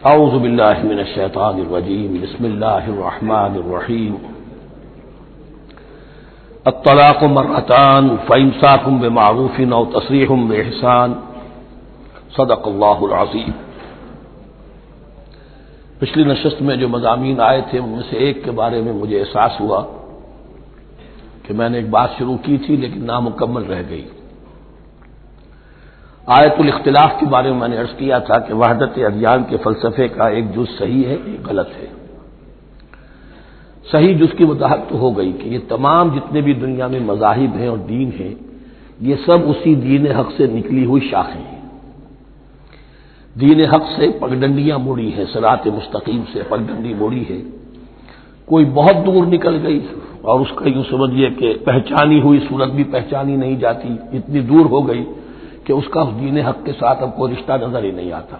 اعوذ باللہ من الشیطان الرجیم بسم اللہ الرحمن الرحیم الطلاق مرتان فامساک بمعروف او تسریح باحسان صدق اللہ العظیم۔ پچھلی نشست میں جو مضامین آئے تھے ان میں سے ایک کے بارے میں مجھے احساس ہوا کہ میں نے ایک بات شروع کی تھی لیکن نامکمل رہ گئی۔ آیت الاختلاف کے بارے میں نے عرض کیا تھا کہ وحدت ادیان کے فلسفے کا ایک جز صحیح ہے، ایک غلط ہے۔ صحیح جز کی وضاحت تو ہو گئی کہ یہ تمام جتنے بھی دنیا میں مذاہب ہیں اور دین ہیں یہ سب اسی دین حق سے نکلی ہوئی شاخیں ہیں۔ دین حق سے پگڈنڈیاں مڑی ہیں، صراط مستقیم سے پگڈنڈی مڑی ہے، کوئی بہت دور نکل گئی اور اس کا یوں سمجھیے کہ پہچانی ہوئی صورت بھی پہچانی نہیں جاتی، اتنی دور ہو گئی کہ اس کا اس دین حق کے ساتھ اب کوئی رشتہ نظر ہی نہیں آتا۔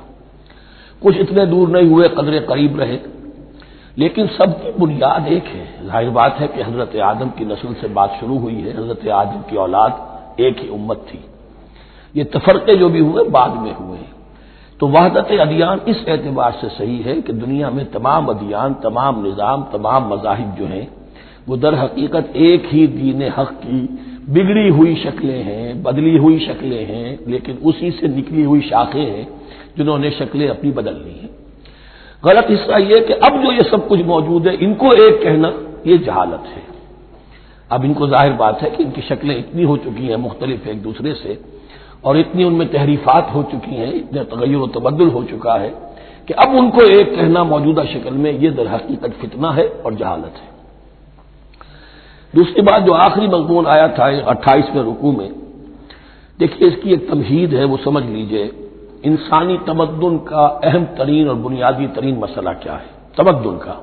کچھ اتنے دور نہیں ہوئے، قدر قریب رہے، لیکن سب کی بنیاد ایک ہے۔ ظاہر بات ہے کہ حضرت آدم کی نسل سے بات شروع ہوئی ہے، حضرت آدم کی اولاد ایک ہی امت تھی، یہ تفرقے جو بھی ہوئے بعد میں ہوئے۔ تو وحدت ادیان اس اعتبار سے صحیح ہے کہ دنیا میں تمام ادیان، تمام نظام، تمام مذاہب جو ہیں وہ در حقیقت ایک ہی دین حق کی بگڑی ہوئی شکلیں ہیں، بدلی ہوئی شکلیں ہیں، لیکن اسی سے نکلی ہوئی شاخیں ہیں جنہوں نے شکلیں اپنی بدل لی ہیں۔ غلط حصہ یہ کہ اب جو یہ سب کچھ موجود ہے ان کو ایک کہنا یہ جہالت ہے۔ اب ان کو ظاہر بات ہے کہ ان کی شکلیں اتنی ہو چکی ہیں مختلف ایک دوسرے سے، اور اتنی ان میں تحریفات ہو چکی ہیں، اتنا تغیر و تبدل ہو چکا ہے کہ اب ان کو ایک کہنا موجودہ شکل میں یہ در حقیقت فتنہ ہے اور جہالت ہے۔ دوسری بات جو آخری مضمون آیا تھا 28ویں رکوع میں، دیکھیے اس کی ایک تمہید ہے، وہ سمجھ لیجئے انسانی تمدن کا اہم ترین اور بنیادی ترین مسئلہ کیا ہے۔ تمدن کا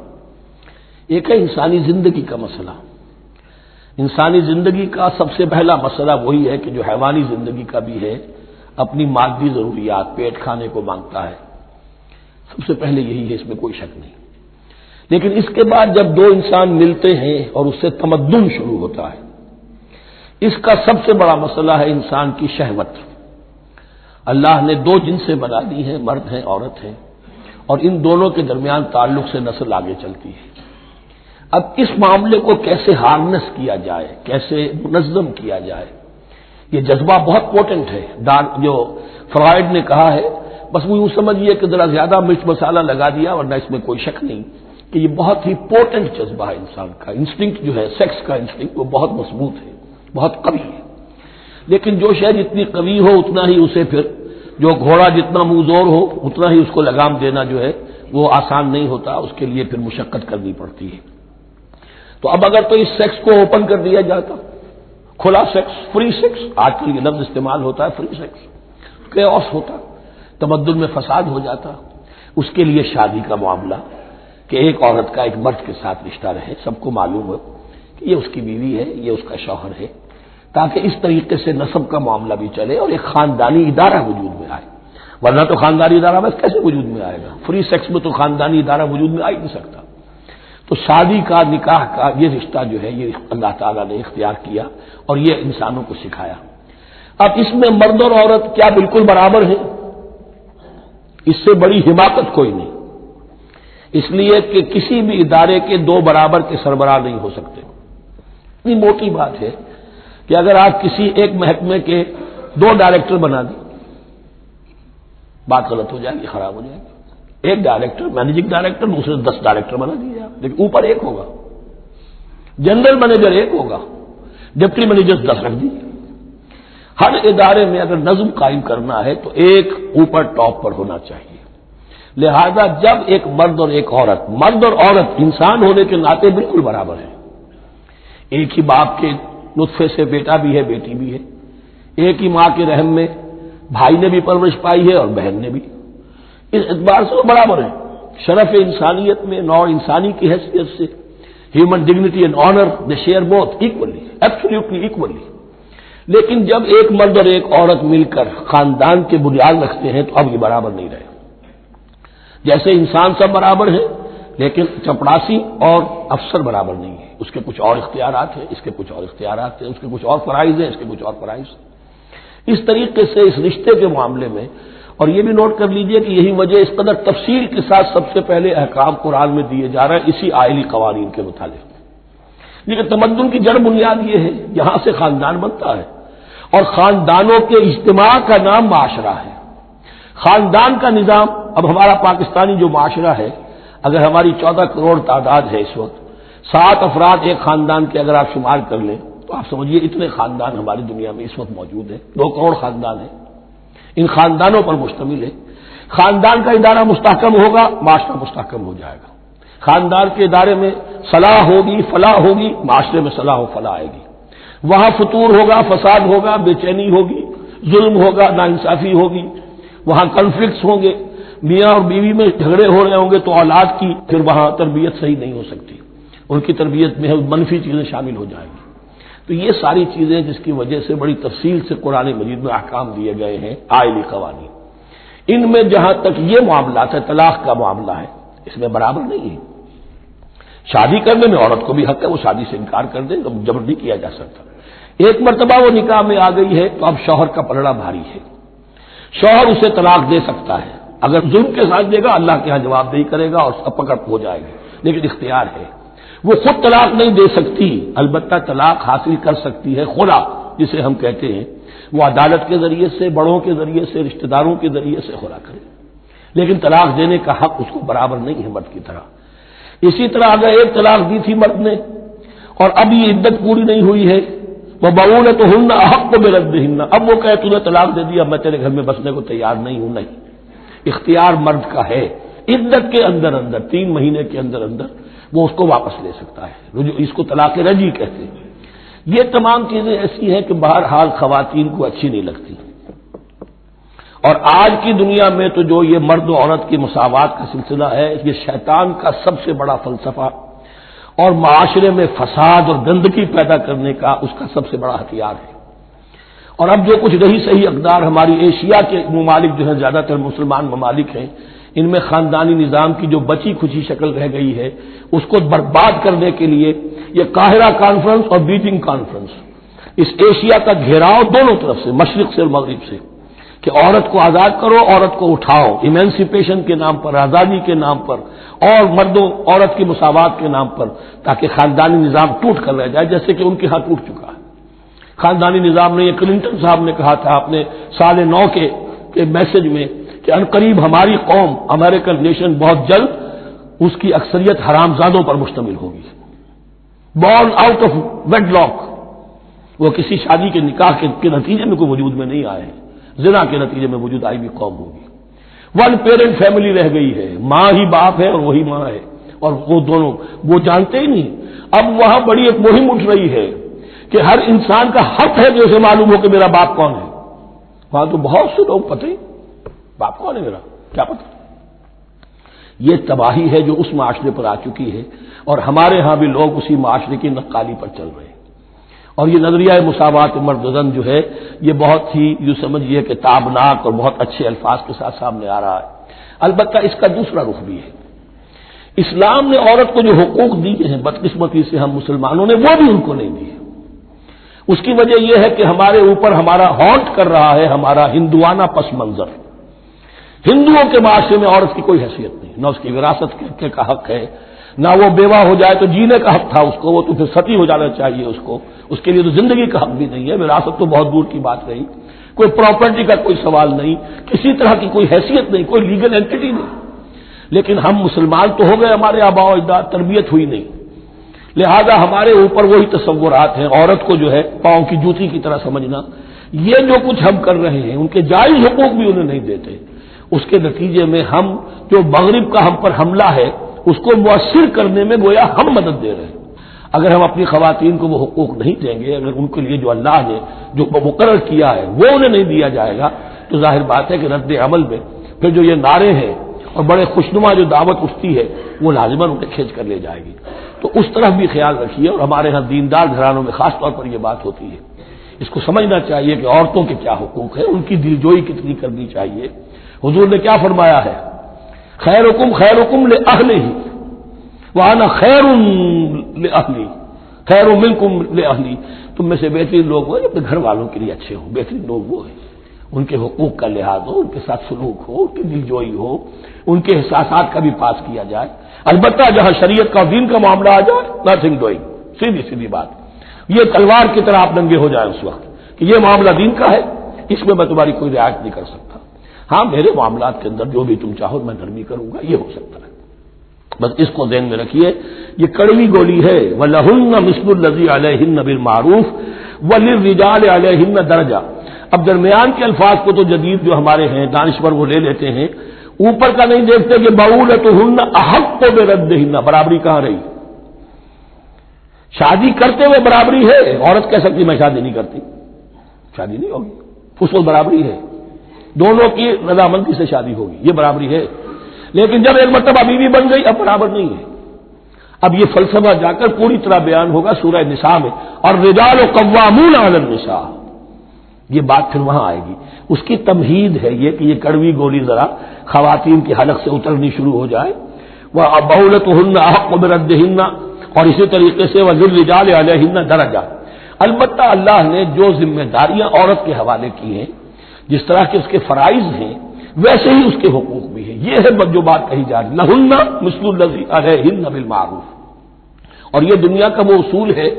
ایک ہے انسانی زندگی کا مسئلہ۔ انسانی زندگی کا سب سے پہلا مسئلہ وہی ہے کہ جو حیوانی زندگی کا بھی ہے، اپنی مادی ضروریات، پیٹ کھانے کو مانگتا ہے، سب سے پہلے یہی ہے، اس میں کوئی شک نہیں۔ لیکن اس کے بعد جب دو انسان ملتے ہیں اور اس سے تمدن شروع ہوتا ہے، اس کا سب سے بڑا مسئلہ ہے انسان کی شہوت۔ اللہ نے دو جنسیں بنا دی ہیں، مرد ہیں، عورت ہیں، اور ان دونوں کے درمیان تعلق سے نسل آگے چلتی ہے۔ اب اس معاملے کو کیسے ہارنس کیا جائے، کیسے منظم کیا جائے، یہ جذبہ بہت پوٹنٹ ہے۔ جو فرائڈ نے کہا ہے، بس وہ یوں سمجھیے کہ ذرا زیادہ مرچ مسالہ لگا دیا، ورنہ اس میں کوئی شک نہیں کہ یہ بہت ہی پوٹنٹ جذبہ ہے انسان کا۔ انسٹنکٹ جو ہے، سیکس کا انسٹنکٹ، وہ بہت مضبوط ہے، بہت قوی ہے۔ لیکن جو شے جتنی قوی ہو اتنا ہی اسے پھر، جو گھوڑا جتنا منہ زور ہو اتنا ہی اس کو لگام دینا جو ہے وہ آسان نہیں ہوتا، اس کے لیے پھر مشقت کرنی پڑتی ہے۔ تو اب اگر تو اس سیکس کو اوپن کر دیا جاتا، کھلا سیکس، فری سیکس، آج کل یہ لفظ استعمال ہوتا ہے، فری سیکس، کیوس ہوتا، تمدن میں فساد ہو جاتا۔ اس کے لیے شادی کا معاملہ کہ ایک عورت کا ایک مرد کے ساتھ رشتہ رہے، سب کو معلوم ہو کہ یہ اس کی بیوی ہے، یہ اس کا شوہر ہے، تاکہ اس طریقے سے نسب کا معاملہ بھی چلے اور ایک خاندانی ادارہ وجود میں آئے۔ ورنہ تو خاندانی ادارہ بس کیسے وجود میں آئے گا؟ فری سیکس میں تو خاندانی ادارہ وجود میں آ ہی نہیں سکتا۔ تو شادی کا، نکاح کا یہ رشتہ جو ہے یہ اللہ تعالیٰ نے اختیار کیا اور یہ انسانوں کو سکھایا۔ اب اس میں مرد اور عورت کیا بالکل برابر ہیں؟ اس سے بڑی حماقت کوئی نہیں، اس لیے کہ کسی بھی ادارے کے دو برابر کے سربراہ نہیں ہو سکتے۔ اتنی موٹی بات ہے کہ اگر آپ کسی ایک محکمے کے دو ڈائریکٹر بنا دیں، بات غلط ہو جائے گی، خراب ہو جائے گی۔ ایک ڈائریکٹر، مینیجنگ ڈائریکٹر، دوسرے 10 ڈائریکٹر بنا دیجیے آپ، لیکن اوپر ایک ہوگا، جنرل مینیجر ایک ہوگا، ڈپٹی مینیجر 10 رکھ دیجیے۔ ہر ادارے میں اگر نظم قائم کرنا ہے تو ایک اوپر ٹاپ پر ہونا چاہیے۔ لہذا جب ایک مرد اور ایک عورت، مرد اور عورت انسان ہونے کے ناطے بالکل برابر ہیں، ایک ہی باپ کے نطفے سے بیٹا بھی ہے، بیٹی بھی ہے، ایک ہی ماں کے رحم میں بھائی نے بھی پرورش پائی ہے اور بہن نے بھی، اس اعتبار سے وہ برابر ہیں۔ شرف انسانیت میں، نوع انسانی کی حیثیت سے، human dignity and honour, they share both equally, absolutely equally. لیکن جب ایک مرد اور ایک عورت مل کر خاندان کے بنیاد رکھتے ہیں تو اب یہ برابر نہیں رہے۔ جیسے انسان سب برابر ہیں لیکن چپڑاسی اور افسر برابر نہیں ہے، اس کے کچھ اور اختیارات ہیں، اس کے کچھ اور اختیارات ہیں، اس کے کچھ اور فرائض ہیں، اس کے کچھ اور فرائض ہیں۔ اس طریقے سے اس رشتے کے معاملے میں اور یہ بھی نوٹ کر لیجئے کہ یہی وجہ اس قدر تفصیل کے ساتھ سب سے پہلے احکام قرآن میں دیے جا رہے ہیں اسی آئلی قوانین کے متعلق. لیکن تمدن کی جڑ بنیاد یہ ہے، یہاں سے خاندان بنتا ہے، اور خاندانوں کے اجتماع کا نام معاشرہ ہے. خاندان کا نظام، اب ہمارا پاکستانی جو معاشرہ ہے، اگر ہماری 14 کروڑ تعداد ہے اس وقت، 7 افراد ایک خاندان کے اگر آپ شمار کر لیں تو آپ سمجھیے اتنے خاندان ہماری دنیا میں اس وقت موجود ہیں. 2 کروڑ خاندان ہیں، ان خاندانوں پر مشتمل ہے. خاندان کا ادارہ مستحکم ہوگا، معاشرہ مستحکم ہو جائے گا. خاندان کے ادارے میں صلاح ہوگی، فلاح ہوگی، معاشرے میں صلاح و فلاح آئے گی. وہاں فتور ہوگا، فساد ہوگا، بے چینی ہوگی، ظلم ہوگا، ناانصافی ہوگی، وہاں کنفلکٹس ہوں گے، میاں اور بیوی میں جھگڑے ہو رہے ہوں گے تو اولاد کی پھر وہاں تربیت صحیح نہیں ہو سکتی، ان کی تربیت میں منفی چیزیں شامل ہو جائیں گی. تو یہ ساری چیزیں جس کی وجہ سے بڑی تفصیل سے قرآن مجید میں احکام دیے گئے ہیں آئلی قوانین. ان میں جہاں تک یہ معاملات ہے، طلاق کا معاملہ ہے، اس میں برابر نہیں ہے. شادی کرنے میں عورت کو بھی حق ہے، وہ شادی سے انکار کر دے، جبر نہیں کیا جا سکتا. ایک مرتبہ وہ نکاح میں آ گئی ہے تو اب شوہر کا پلڑا بھاری ہے. شوہر اسے طلاق دے سکتا ہے، اگر ظلم کے ساتھ دے گا اللہ کے ہاں جواب دہی کرے گا اور سب پکڑ ہو جائے گی، لیکن اختیار ہے. وہ خود طلاق نہیں دے سکتی، البتہ طلاق حاصل کر سکتی ہے خلا جسے ہم کہتے ہیں. وہ عدالت کے ذریعے سے، بڑوں کے ذریعے سے، رشتہ داروں کے ذریعے سے خلا کرے، لیکن طلاق دینے کا حق اس کو برابر نہیں ہے مرد کی طرح. اسی طرح اگر ایک طلاق دی تھی مرد نے اور اب یہ عدت پوری نہیں ہوئی ہے، وہ بؤولتہن احق بردہن، اب وہ کہے تو نے طلاق دے دیا، میں تیرے گھر میں بسنے کو تیار نہیں ہوں، نہیں. اختیار مرد کا ہے، عدت کے اندر 3 مہینے کے اندر وہ اس کو واپس لے سکتا ہے. اس کو طلاق رجعی کہتے ہیں. یہ تمام چیزیں ایسی ہیں کہ بہرحال خواتین کو اچھی نہیں لگتی. اور آج کی دنیا میں تو جو یہ مرد و عورت کی مساوات کا سلسلہ ہے، یہ شیطان کا سب سے بڑا فلسفہ اور معاشرے میں فساد اور گندگی پیدا کرنے کا اس کا سب سے بڑا ہتھیار ہے. اور اب جو کچھ رہی صحیح اقدار ہماری ایشیا کے ممالک جو ہیں، زیادہ تر مسلمان ممالک ہیں، ان میں خاندانی نظام کی جو بچی کھچی شکل رہ گئی ہے اس کو برباد کرنے کے لیے یہ قاہرہ کانفرنس اور بیجنگ کانفرنس، اس ایشیا کا گھیراؤ دونوں طرف سے، مشرق سے اور مغرب سے، کہ عورت کو آزاد کرو، عورت کو اٹھاؤ، ایمینسیپیشن کے نام پر، آزادی کے نام پر، اور مردوں عورت کی مساوات کے نام پر، تاکہ خاندانی نظام ٹوٹ کر رہ جائے، جیسے کہ ان کے ہاں ٹوٹ چکا ہے. خاندانی نظام نے، یہ کلنٹن صاحب نے کہا تھا اپنے سال 9 کے میسج میں کہ عنقریب ہماری قوم، امریکن نیشن، بہت جلد اس کی اکثریت حرامزادوں پر مشتمل ہوگی، born out of wedlock, وہ کسی شادی کے نکاح کے نتیجے میں کوئی وجود میں نہیں آئے ہیں، زنا کے نتیجے میں وجود آئی بھی قوم ہوگی. 1 پیرنٹ فیملی رہ گئی ہے، ماں ہی باپ ہے اور وہی ماں ہے، اور وہ دونوں وہ جانتے ہی نہیں. اب وہاں بڑی ایک مہم اٹھ رہی ہے کہ ہر انسان کا حق ہے کہ اسے معلوم ہو کہ میرا باپ کون ہے. وہاں تو بہت سے لوگ پتہ ہی باپ کون ہے میرا، کیا پتہ. یہ تباہی ہے جو اس معاشرے پر آ چکی ہے، اور ہمارے ہاں بھی لوگ اسی معاشرے کی نقالی پر چل رہے ہیں. اور یہ نظریہ مساوات مرد و زن جو ہے یہ بہت ہی یوں سمجھیے کہ تابناک اور بہت اچھے الفاظ کے ساتھ سامنے آ رہا ہے. البتہ اس کا دوسرا رخ بھی ہے. اسلام نے عورت کو جو حقوق دیے ہیں بدقسمتی سے ہم مسلمانوں نے وہ بھی ان کو نہیں دیے. اس کی وجہ یہ ہے کہ ہمارے اوپر ہمارا ہانٹ کر رہا ہے ہمارا ہندوانہ پس منظر. ہندوؤں کے معاشرے میں عورت کی کوئی حیثیت نہیں، نہ اس کی وراثت کا حق ہے، نہ وہ بیوہ ہو جائے تو جینے کا حق تھا اس کو، وہ تو پھر ستی ہو جانا چاہیے اس کو، اس کے لیے تو زندگی کا حق بھی نہیں ہے، وراثت تو بہت دور کی بات رہی، کوئی پراپرٹی کا کوئی سوال نہیں، کسی طرح کی کوئی حیثیت نہیں، کوئی لیگل اینٹی نہیں. لیکن ہم مسلمان تو ہو گئے، ہمارے آباء و اجداد، تربیت ہوئی نہیں، لہذا ہمارے اوپر وہی تصورات ہیں. عورت کو جو ہے پاؤں کی جوتی کی طرح سمجھنا، یہ جو کچھ ہم کر رہے ہیں ان کے جائز حقوق بھی انہیں نہیں دیتے. اس کے نتیجے میں ہم جو مغرب کا ہم پر حملہ ہے اس کو مؤثر کرنے میں گویا ہم مدد دے رہے ہیں. اگر ہم اپنی خواتین کو وہ حقوق نہیں دیں گے، اگر ان کے لیے جو اللہ نے جو مقرر کیا ہے وہ انہیں نہیں دیا جائے گا، تو ظاہر بات ہے کہ رد عمل میں پھر جو یہ نعرے ہیں اور بڑے خوشنما جو دعوت اٹھتی ہے وہ لازماً انہیں کھینچ کر لے جائے گی. تو اس طرف بھی خیال رکھیے. اور ہمارے ہاں دیندار گھرانوں میں خاص طور پر یہ بات ہوتی ہے، اس کو سمجھنا چاہیے کہ عورتوں کے کیا حقوق ہیں، ان کی دلجوئی کتنی کرنی چاہیے. حضور نے کیا فرمایا ہے؟ خیرکم خیرکم لأہلہ وانا خیر لأہلی، خیر منکم لأہلی. تم میں سے بہترین لوگ وہ اپنے گھر والوں کے لیے اچھے ہوں، بہترین لوگ وہ ہیں. ان کے حقوق کا لحاظ ہو، ان کے ساتھ سلوک ہو، ان کی دلجوئی ہو، ان کے احساسات کا بھی پاس کیا جائے۔ البتہ جہاں شریعت کا دین کا معاملہ آ جائے، نتھنگ ڈوئنگ، سیدھی سیدھی بات، یہ تلوار کی طرح آپ ننگے ہو جائیں اس وقت کہ یہ معاملہ دین کا ہے، اس میں میں تمہاری کوئی رعایت نہیں کر سکتا، ہاں میرے معاملات کے اندر جو بھی تم چاہو میں نرمی کروں گا، یہ ہو سکتا ہے۔ بس اس کو ذہن میں رکھیے، یہ کڑوی گولی ہے۔ وَلَهُنَّ مِثْلُ الَّذِي عَلَيْهِنَّ بِالْمَعْرُوفِ وَلِلرِّجَالِ عَلَيْهِنَّ دَرَجَةٌ۔ اب درمیان کے الفاظ کو تو جدید جو ہمارے ہیں دانشور وہ لے لیتے ہیں، اوپر کا نہیں دیکھتے کہ بَعُولَتُهُنَّ أَحَقُّ بِرَدِّهِنَّ، برابری کہاں رہی؟ شادی کرتے ہوئے برابری ہے، عورت کہہ سکتی میں شادی نہیں کرتی، شادی نہیں ہوگی، اس وقت برابری ہے، دونوں کی رضامندی سے شادی ہوگی، یہ برابری ہے۔ لیکن جب ایک مرتبہ بیوی بن گئی اب برابر نہیں ہے۔ اب یہ فلسفہ جا کر پوری طرح بیان ہوگا سورہ نساء میں، اور رجال قوامون علی النساء، یہ بات پھر وہاں آئے گی۔ اس کی تمہید ہے یہ کہ یہ کڑوی گولی ذرا خواتین کی حلق سے اترنی شروع ہو جائے۔ وَبَعُولَتُهُنَّ أَحَقُّ بِرَدِّهِنَّ، اور اسی طریقے سے وَلِلرِّجَالِ عَلَيْهِنَّ دَرَجَةٌ۔ البتہ اللہ نے جو ذمہ داریاں عورت کے حوالے کی ہیں، جس طرح کے اس کے فرائض ہیں ویسے ہی اس کے حقوق بھی ہیں، یہ ہے جو بات کہی جا رہی، لہن مثل الذی علیہن بالمعروف۔ اور یہ دنیا کا وہ اصول ہے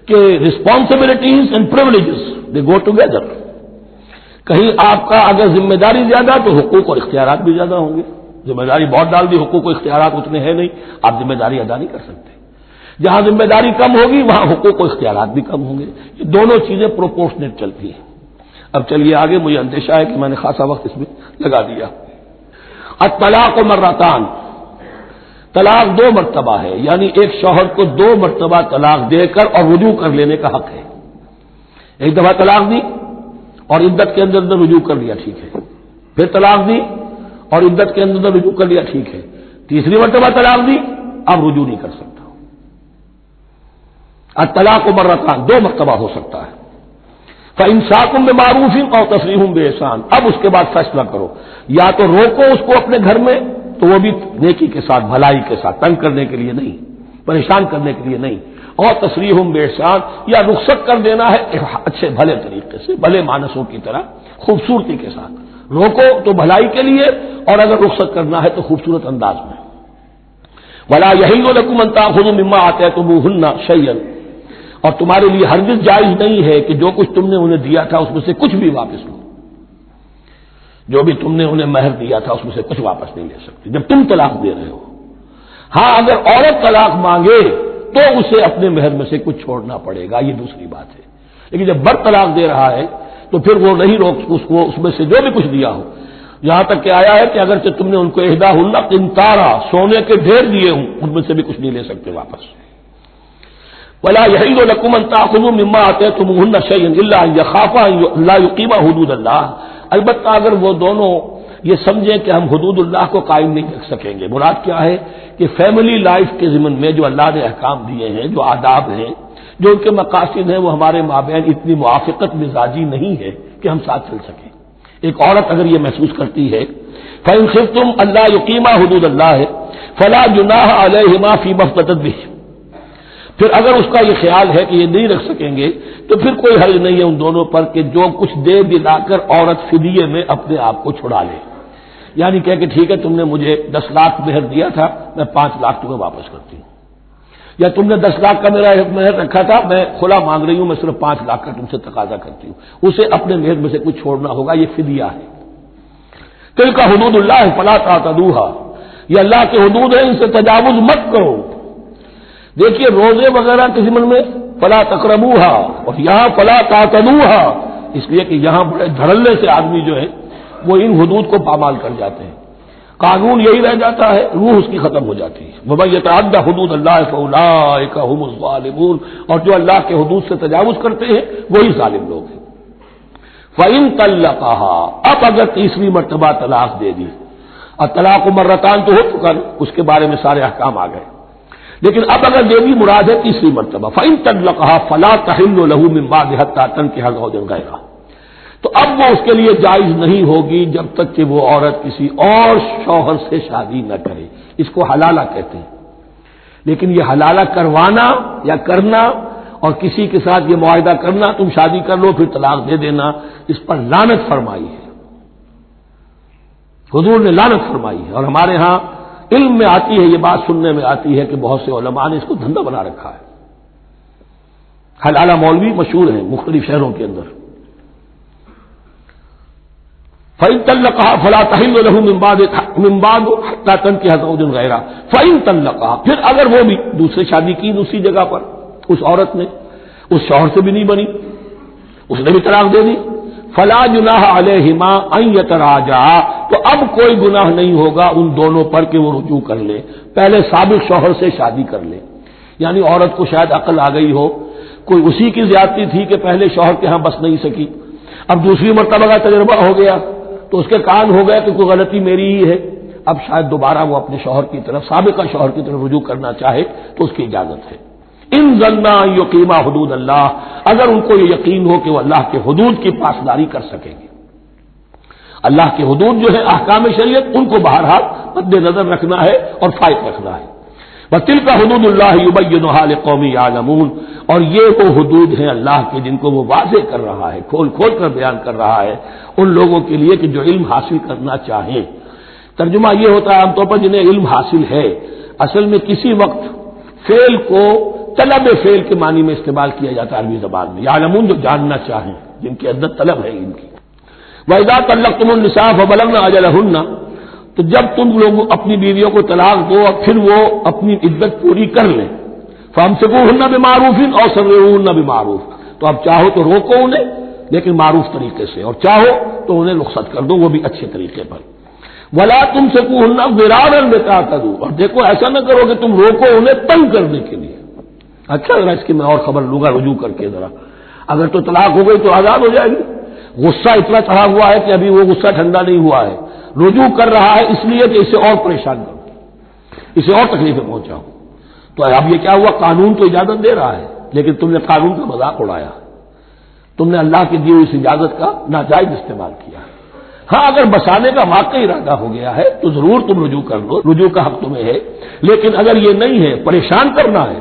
کہ responsibilities and privileges they go together. کہیں آپ کا اگر ذمہ داری زیادہ تو حقوق اور اختیارات بھی زیادہ ہوں گے، ذمہ داری بہت ڈال دی، حقوق و اختیارات اتنے ہیں نہیں، آپ ذمہ داری ادا نہیں کر سکتے۔ جہاں ذمہ داری کم ہوگی وہاں حقوق و اختیارات بھی کم ہوں گے، یہ دونوں چیزیں پروپورشنیٹ چلتی ہیں۔ اب چلیے آگے، مجھے اندیشہ ہے کہ میں نے خاصا وقت اس میں لگا دیا۔ الطلاق مرتان، طلاق دو مرتبہ ہے، یعنی ایک شوہر کو دو مرتبہ طلاق دے کر اور رجوع کر لینے کا حق ہے۔ ایک دفعہ طلاق دی اور عدت کے اندر رجوع کر لیا، ٹھیک ہے، پھر طلاق دی اور عدت کے اندر رجوع کر لیا، ٹھیک ہے، تیسری مرتبہ طلاق دی اب رجوع نہیں کر سکتا۔ الطلاق مرتان، دو مرتبہ ہو سکتا ہے۔ فَإِمْسَاكٌ بِمَعْرُوفٍ أَوْ تَسْرِيحٌ بِإِحْسَانٍ، اب اس کے بعد فیصلہ کرو، یا تو روکو اس کو اپنے گھر میں تو وہ بھی نیکی کے ساتھ، بھلائی کے ساتھ، تنگ کرنے کے لیے نہیں، پریشان کرنے کے لیے نہیں، اور تسریح بِإِحْسَان، یا رخصت کر دینا ہے اچھے بھلے طریقے سے، بھلے مانسوں کی طرح خوبصورتی کے ساتھ، روکو تو بھلائی کے لیے، اور اگر رخصت کرنا ہے تو خوبصورت انداز میں۔ وَلَا يَحِلُّ لَكُمْ أَن تَأْخُذُوا مِمَّا آتَيْتُمُوهُنَّ شَيْئًا، اور تمہارے لیے ہرگز جائز نہیں ہے کہ جو کچھ تم نے انہیں دیا تھا اس میں سے کچھ بھی واپس لو، جو بھی تم نے انہیں مہر دیا تھا اس میں سے کچھ واپس نہیں لے سکتے جب تم طلاق دے رہے ہو۔ ہاں اگر عورت طلاق مانگے تو اسے اپنے مہر میں سے کچھ چھوڑنا پڑے گا، یہ دوسری بات ہے، لیکن جب مرد طلاق دے رہا ہے تو پھر وہ نہیں روک اس کو اس میں سے جو بھی کچھ دیا ہو، یہاں تک کہ آیا ہے کہ اگرچہ تم نے ان کو احداہن قنطارا، سونے کے ڈھیر دیے ہوں، ان میں سے بھی کچھ نہیں لے سکتے واپس۔ وَلَا يَحِلُّ لَكُمْ أَن تَأْخُذُوا مِمَّا آتَيْتُمُوهُنَّ شَيْئًا إِلَّا أَن يَخَافَا أَن لَّا يُقِيمَا حُدُودَ اللَّهِ، البتہ اگر وہ دونوں یہ سمجھیں کہ ہم حدود اللہ کو قائم نہیں رکھ سکیں گے۔ مراد کیا ہے کہ فیملی لائف کے ضمن میں جو اللہ نے احکام دیے ہیں، جو آداب ہیں، جو ان کے مقاصد ہیں، وہ ہمارے مابین اتنی موافقت مزاجی نہیں ہے کہ ہم ساتھ چل سکیں۔ ایک عورت اگر یہ محسوس کرتی ہے فَإِنْ خِفْتُمْ أَلَّا يُقِيمَا حُدُودَ اللَّهِ فَلَا جُنَاحَ عَلَيْهِمَا فِيمَا افْتَدَتْ بِهِ، پھر اگر اس کا یہ خیال ہے کہ یہ نہیں رکھ سکیں گے تو پھر کوئی حرج نہیں ہے ان دونوں پر کہ جو کچھ دے دلا کر عورت فدیے میں اپنے آپ کو چھڑا لے، یعنی کہہ کہ ٹھیک ہے تم نے مجھے 10 لاکھ مہر دیا تھا، میں 5 لاکھ تمہیں واپس کرتی ہوں، یا تم نے 10 لاکھ کا میرا مہر رکھا تھا، میں کھلا مانگ رہی ہوں، میں صرف 5 لاکھ کا تم سے تقاضا کرتی ہوں، اسے اپنے مہر میں سے کچھ چھوڑنا ہوگا، یہ فدیہ ہے۔ تلک حدود اللہ فلا تعتدوها، یہ اللہ کے حدود ہیں، ان سے تجاوز مت کرو۔ دیکھیے روزے وغیرہ کے ضمن میں فلا تقربوها، اور یہاں فلا تعتدوها، اس لیے کہ یہاں بڑے دھڑلے سے آدمی جو ہے وہ ان حدود کو پامال کر جاتے ہیں، قانون یہی رہ جاتا ہے، روح اس کی ختم ہو جاتی ہے۔ وَمَن يَتَعَدَّ حُدُودَ اللَّهِ فَأُولَٰئِكَ هُمُ الظَّالِمُونَ، اور جو اللہ کے حدود سے تجاوز کرتے ہیں وہی ظالم لوگ ہیں۔ فَإِن طَلَّقَهَا، اب اگر تیسری مرتبہ طلاق دے دی، اور طلاق مرتان تو ہو چکا، اس کے بارے میں سارے احکام آ گئے، لیکن اب اگر دے دی مراد ہے تیسری مرتبہ، فَإِن طَلَّقَهَا فَلَا تَحِلُّ لَهُ مِن بَعْدِ حَتَّىٰ تَنكِحَ زَوْجًا غَيْرَهُ، تو اب وہ اس کے لیے جائز نہیں ہوگی جب تک کہ وہ عورت کسی اور شوہر سے شادی نہ کرے، اس کو حلالہ کہتے ہیں۔ لیکن یہ حلالہ کروانا یا کرنا اور کسی کے ساتھ یہ معاہدہ کرنا تم شادی کر لو پھر طلاق دے دینا، اس پر لعنت فرمائی ہے، حضور نے لعنت فرمائی ہے۔ اور ہمارے ہاں علم میں آتی ہے، یہ بات سننے میں آتی ہے کہ بہت سے علماء نے اس کو دھندا بنا رکھا ہے۔ حلالہ مولوی مشہور ہیں مختلف شہروں کے اندر، فَإِن طَلَّقَهَا فَلَا تَحِلُّ لَهُ مِن بَعْدُ حَتَّىٰ تَنكِحَ زَوْجًا غَيْرَهُ فَإِن طَلَّقَهَا، پھر اگر وہ بھی دوسری شادی کی دوسری جگہ پر، اس عورت نے اس شوہر سے بھی نہیں بنی، اس نے بھی طلاق دے دی، فَلَا جُنَاحَ عَلَيْهِمَا أَن يَتَرَاجَعَا، تو اب کوئی گناہ نہیں ہوگا ان دونوں پر کہ وہ رجوع کر لے، پہلے سابق شوہر سے شادی کر لے۔ یعنی عورت کو شاید عقل آ گئی ہو، کوئی اسی کی زیادتی تھی کہ پہلے شوہر کے ہاں بس نہیں سکی، اب دوسری مرتبہ کا تجربہ ہو گیا تو اس کے کان ہو گیا کہ کوئی غلطی میری ہی ہے، اب شاید دوبارہ وہ اپنے شوہر کی طرف، سابقہ شوہر کی طرف رجوع کرنا چاہے تو اس کی اجازت ہے۔ ان ظنا یقیما حدود اللہ، اگر ان کو یہ یقین ہو کہ وہ اللہ کے حدود کی پاسداری کر سکیں گے، اللہ کے حدود جو ہے احکام شریعت، ان کو بہرحال مد نظر رکھنا ہے اور فائق رکھنا ہے۔ وَتِلْكَ حُدُودُ اللَّهِ يُبَيِّنُهَا لِقَوْمٍ يَعْلَمُونَ، اور یہ وہ حدود ہیں اللہ کے جن کو وہ واضح کر رہا ہے، کھول کھول کر بیان کر رہا ہے ان لوگوں کے لیے کہ جو علم حاصل کرنا چاہیں۔ ترجمہ یہ ہوتا ہے عام طور پر جنہیں علم حاصل ہے، اصل میں کسی وقت فعل کو طلب فعل کے معنی میں استعمال کیا جاتا ہے عربی زبان میں، یعلمون جو جاننا چاہیں، جن کے اندر طلب ہے علم کی۔ وَإِذَا طَلَّقْتُمُ النِّسَاءَ فَبَلَغْنَ أَجَلَهُنَّ، تو جب تم لوگ اپنی بیویوں کو طلاق دو اور پھر وہ اپنی عدت پوری کر لیں، فَأَمْسِكُوهُنَّ بِمَعْرُوفٍ أَوْ سَرِّحُوهُنَّ بِمَعْرُوفٍ، تو اب چاہو تو روکو انہیں لیکن معروف طریقے سے، اور چاہو تو انہیں رخصت کر دو وہ بھی اچھے طریقے پر۔ وَلَا تُمْسِكُوهُنَّ ضِرَارًا لِتَعْتَدُوا، اور دیکھو ایسا نہ کرو کہ تم روکو انہیں تنگ کرنے کے لیے۔ اچھا ذرا اس کی میں اور خبر لوں گا رجوع کر کے، ذرا اگر تو طلاق ہو گئی تو آزاد ہو جائے گی، غصہ اتنا چڑھا ہوا ہے کہ ابھی وہ غصہ ٹھنڈا نہیں ہوا ہے، رجوع کر رہا ہے اس لیے کہ اسے اور پریشان کروں، اسے اور تکلیفیں پہنچاؤں۔ تو اب یہ کیا ہوا، قانون تو اجازت دے رہا ہے لیکن تم نے قانون کا مذاق اڑایا، تم نے اللہ کی دی ہوئی اس اجازت کا ناجائز استعمال کیا۔ ہاں اگر بسانے کا واقعی ارادہ ہو گیا ہے تو ضرور تم رجوع کر لو، رجوع کا حق تمہیں ہے، لیکن اگر یہ نہیں ہے، پریشان کرنا ہے،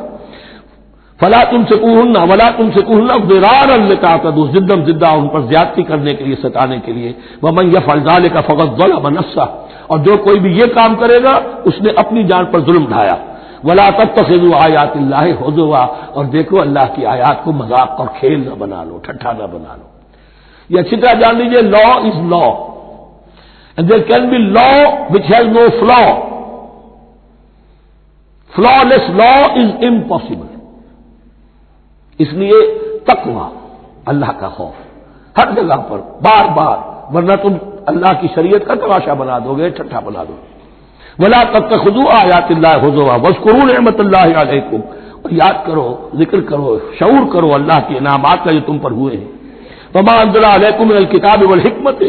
فلا تمسکوہن ولا تمسکوہن ضرارا لتعتدوا، ضدہ ان پر زیادتی کرنے کے لیے، ستانے کے لیے۔ ومن یفعل ذلک فقد ظلم نفسہ، اور جو کوئی بھی یہ کام کرے گا اس نے اپنی جان پر ظلم ڈھایا۔ ولا تتخذوا آیات اللہ ہزوا، اور دیکھو اللہ کی آیات کو مذاق اور کھیل نہ بنا لو، ٹھٹھا نہ بنا لو۔ یہ اچھی طرح جان لیجیے، لا از لا and there can be law which has no flaw. Flawless law is impossible. اس لیے تقوی، اللہ کا خوف ہر جگہ پر بار بار، ورنہ تم اللہ کی شریعت کا تماشا بنا دو گے، ٹھٹھا بنا دو گے۔ ولا تتخذوا آیات اللہ ہزوا واذکروا نعمت اللہ علیکم، اور یاد کرو، ذکر کرو، شعور کرو اللہ کے انعامات کا جو تم پر ہوئے ہیں۔ وما انزل علیکم من الکتاب والحکمت،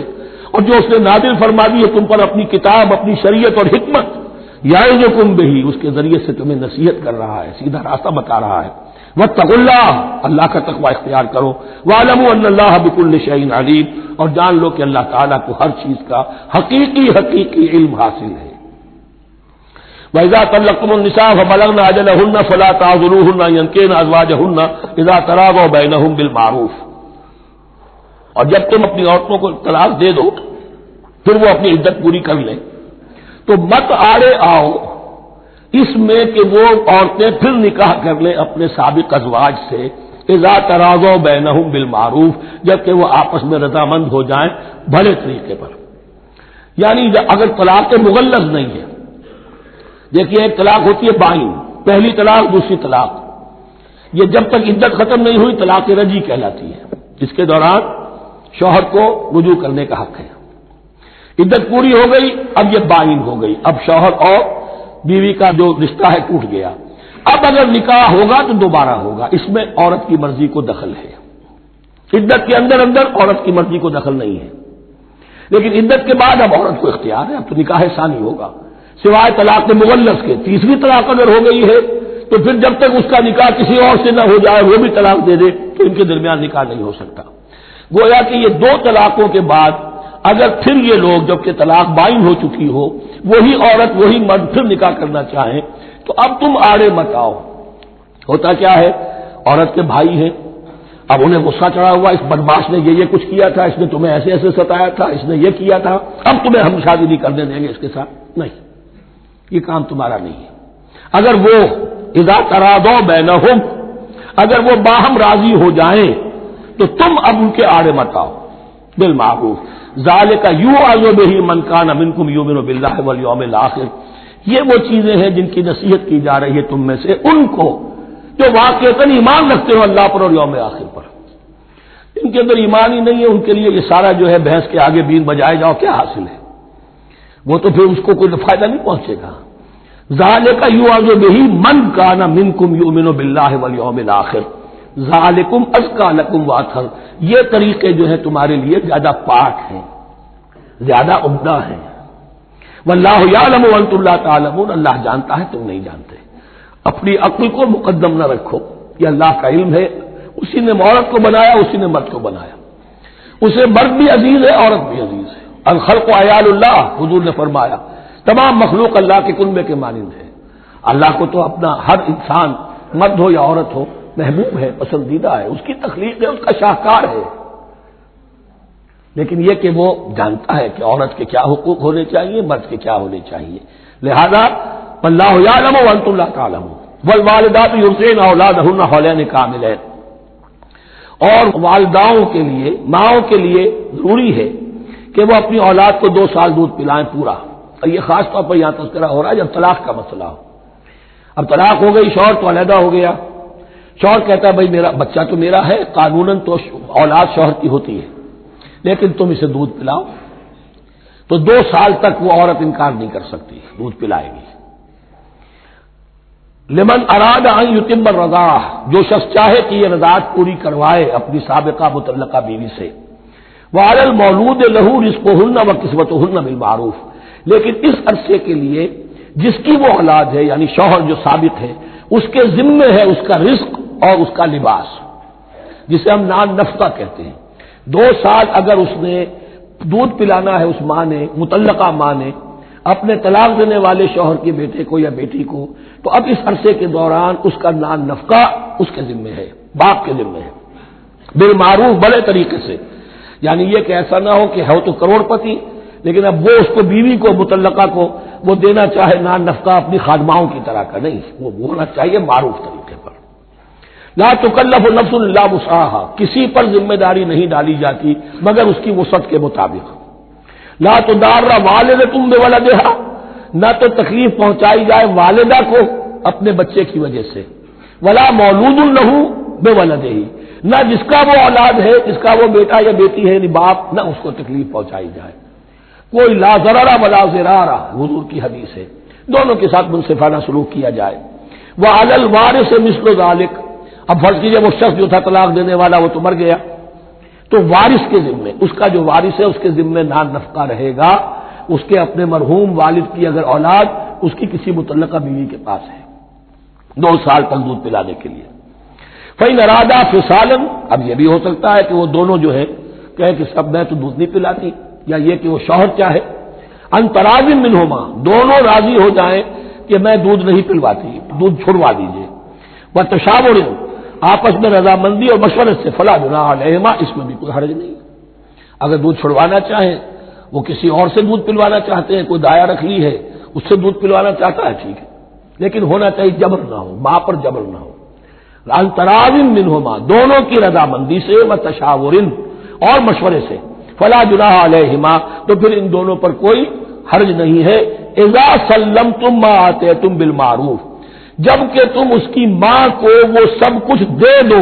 اور جو اس نے نازل فرما دی ہے تم پر اپنی کتاب، اپنی شریعت اور حکمت، یعظکم بہ، اس کے ذریعے سے تمہیں نصیحت کر رہا ہے، سیدھا راستہ بتا رہا ہے۔ واتقوا اللہ، اللہ کا تقوی اختیار کرو۔ واعلموا ان اللہ بکل شیء علیم، اور جان لو کہ اللہ تعالیٰ کو ہر چیز کا حقیقی علم حاصل ہے۔ وَإِذَا طَلَّقْتُمُ النِّسَاءَ فَبَلَغْنَ أَجَلَهُنَّ فَلَا تَعْضُلُوهُنَّ أَن يَنكِحْنَ أَزْوَاجَهُنَّ إِذَا تَرَاضَوْا بَيْنَهُم بِالْمَعْرُوفِ، اور جب تم اپنی عورتوں کو طلاق دے دو پھر وہ اپنی عدت پوری کر لیں تو مت آڑے آؤ اس میں کہ وہ عورتیں پھر نکاح کر لیں اپنے سابق ازواج سے، اذا تراضوا بینہم بالمعروف، جبکہ وہ آپس میں رضامند ہو جائیں بھلے طریقے پر۔ یعنی اگر طلاق مغلظ نہیں ہے، دیکھیے ایک طلاق ہوتی ہے بائن، پہلی طلاق دوسری طلاق، یہ جب تک عدت ختم نہیں ہوئی طلاق رجعی کہلاتی ہے، جس کے دوران شوہر کو رجوع کرنے کا حق ہے۔ عدت پوری ہو گئی، اب یہ بائن ہو گئی، اب شوہر اور بیوی کا جو رشتہ ہے ٹوٹ گیا۔ اب اگر نکاح ہوگا تو دوبارہ ہوگا، اس میں عورت کی مرضی کو دخل ہے۔ عدت کے اندر عورت کی مرضی کو دخل نہیں ہے، لیکن عدت کے بعد اب عورت کو اختیار ہے، اب تو نکاح ثانی ہوگا، سوائے طلاق مغلظ کے۔ تیسری طلاق اگر ہو گئی ہے تو پھر جب تک اس کا نکاح کسی اور سے نہ ہو جائے، وہ بھی طلاق دے دے تو ان کے درمیان نکاح نہیں ہو سکتا۔ گویا کہ یہ دو طلاقوں کے بعد اگر پھر یہ لوگ جبکہ طلاق بائن ہو چکی ہو، وہی عورت وہی مرد پھر نکاح کرنا چاہیں تو اب تم آڑے مت آؤ۔ ہوتا کیا ہے، عورت کے بھائی ہیں، اب انہیں غصہ چڑھا ہوا، اس بدماش نے یہ کچھ کیا تھا، اس نے تمہیں ایسے ایسے ستایا تھا، اس نے یہ کیا تھا، اب تمہیں ہم شادی نہیں کرنے دیں گے اس کے ساتھ. نہیں، یہ کام تمہارا نہیں ہے. اگر وہ اذا تراضوا بینہم، اگر وہ باہم راضی ہو جائیں تو تم اب ان کے آڑے مت آؤ. بالمعروف ذالک یوعظ بہ من کان منکم یؤمن باللہ والیوم الآخر، یہ وہ چیزیں ہیں جن کی نصیحت کی جا رہی ہے تم میں سے ان کو جو واقعتاً ایمان رکھتے ہو اللہ پر اور یوم آخر پر. ان کے اندر ایمان ہی نہیں ہے، ان کے لیے یہ سارا جو ہے بحث کے آگے بین بجائے جاؤ کیا حاصل ہے؟ وہ تو پھر اس کو کوئی فائدہ نہیں پہنچے گا. ذالک یوعظ بہ من کان منکم یؤمن باللہ والیوم الآخر ذالکم ازکی لکم واطہر، یہ طریقے جو ہیں تمہارے لیے زیادہ پاک ہیں، زیادہ عمدہ ہیں. واللہ یعلم وانتم لا تعلمون، اللہ جانتا ہے تم نہیں جانتے. اپنی عقل کو مقدم نہ رکھو، یہ اللہ کا علم ہے. اسی نے عورت کو بنایا، اسی نے مرد کو بنایا. اسے مرد بھی عزیز ہے، عورت بھی عزیز ہے. الخلق عیال اللہ، حضور نے فرمایا تمام مخلوق اللہ کے کنبے کے مانند ہے. اللہ کو تو اپنا ہر انسان مرد ہو یا عورت ہو محبوب ہے، پسندیدہ ہے، اس کی تخلیق ہے، اس کا شاہکار ہے. لیکن یہ کہ وہ جانتا ہے کہ عورت کے کیا حقوق ہونے چاہیے، مرد کے کیا ہونے چاہیے. لہذا واللہ یعلم وانتم لا تعلمون والوالدات یرضعن اولادہن حولین کاملین، اور والداؤں کے لیے، ماؤں کے لیے ضروری ہے کہ وہ اپنی اولاد کو 2 سال دودھ پلائیں پورا. اور یہ خاص طور پر یہاں تذکرہ ہو رہا ہے جب طلاق کا مسئلہ ہو. اب طلاق ہو گئی، شوہر تو علیحدہ ہو گیا، شوہر کہتا ہے بھائی میرا بچہ تو میرا ہے، قانوناً تو اولاد شوہر کی ہوتی ہے، لیکن تم اسے دودھ پلاؤ. تو 2 سال تک وہ عورت انکار نہیں کر سکتی، دودھ پلائے گی. لمن اراد ان یتم الرضاعہ، جو شخص چاہے کہ یہ رضاعت پوری کروائے اپنی سابقہ مطلقہ بیوی سے. وعلی المولود لہ رزقہن وکسوتہن بالمعروف، لیکن اس عرصے کے لیے جس کی وہ اولاد ہے یعنی شوہر جو سابق ہے اس کے ذمے ہے اس کا رزق اور اس کا لباس، جسے ہم نان نفقہ کہتے ہیں. 2 سال اگر اس نے دودھ پلانا ہے اس ماں نے، مطلقہ ماں نے اپنے طلاق دینے والے شوہر کے بیٹے کو یا بیٹی کو، تو اب اس عرصے کے دوران اس کا نان نفقہ اس کے ذمے ہے، باپ کے ذمے ہے، بالمعروف، بڑے طریقے سے. یعنی یہ کہ ایسا نہ ہو کہ ہے تو کروڑ پتی لیکن اب وہ اس کو بیوی کو مطلقہ کو وہ دینا چاہے نان نفقہ اپنی خادماؤں کی طرح کا، نہیں، وہ ہونا چاہیے معروف طریقے پر. لا تکلف نفس الا وسعها، کسی پر ذمہ داری نہیں ڈالی جاتی مگر اس کی وسعت کے مطابق. لا تضار والدۃ بولدہا، نہ تو تکلیف پہنچائی جائے والدہ کو اپنے بچے کی وجہ سے، ولا مولود لہ بولدہ، نہ جس کا وہ اولاد ہے، جس کا وہ بیٹا یا بیٹی ہے یعنی باپ، نہ اس کو تکلیف پہنچائی جائے. کوئی لا ضرر ولا ضرار، حضور کی حدیث ہے، دونوں کے ساتھ منصفانہ سلوک کیا جائے. وعلی الوارث مثل ذلک، اب فرض کیجیے وہ شخص جو تھا طلاق دینے والا وہ تو مر گیا، تو وارث کے ذمے، اس کا جو وارث ہے اس کے ذمے نان نفقہ رہے گا. اس کے اپنے مرحوم والد کی اگر اولاد اس کی کسی متعلقہ بیوی کے پاس ہے 2 سال تک دودھ پلانے کے لیے. فإن ارادہ فصالا، اب یہ بھی ہو سکتا ہے کہ وہ دونوں جو ہے کہے کہ سب میں تو دودھ نہیں پلاتی، یا یہ کہ وہ شوہر چاہے ان تراض منہما، دونوں راضی ہو جائیں کہ میں دودھ نہیں پلواتی، دودھ چھڑوا دیجیے. وتشاور، آپس میں رضامندی اور مشورے سے، فلا جناح علیہما، اس میں بھی کوئی حرج نہیں. اگر دودھ چھڑوانا چاہیں، وہ کسی اور سے دودھ پلوانا چاہتے ہیں، کوئی دایا رکھ لی ہے اس سے دودھ پلوانا چاہتا ہے، ٹھیک ہے، لیکن ہونا چاہیے جبر نہ ہو، ماں پر جبر نہ ہو. ان تراض منہما، دونوں کی رضامندی سے، وتشاور، اور مشورے سے. فلا جناح علیہما، تو پھر ان دونوں پر کوئی حرج نہیں ہے. اذا سلمتم ما آتیتم بالمعروف، جب کہ تم اس کی ماں کو وہ سب کچھ دے دو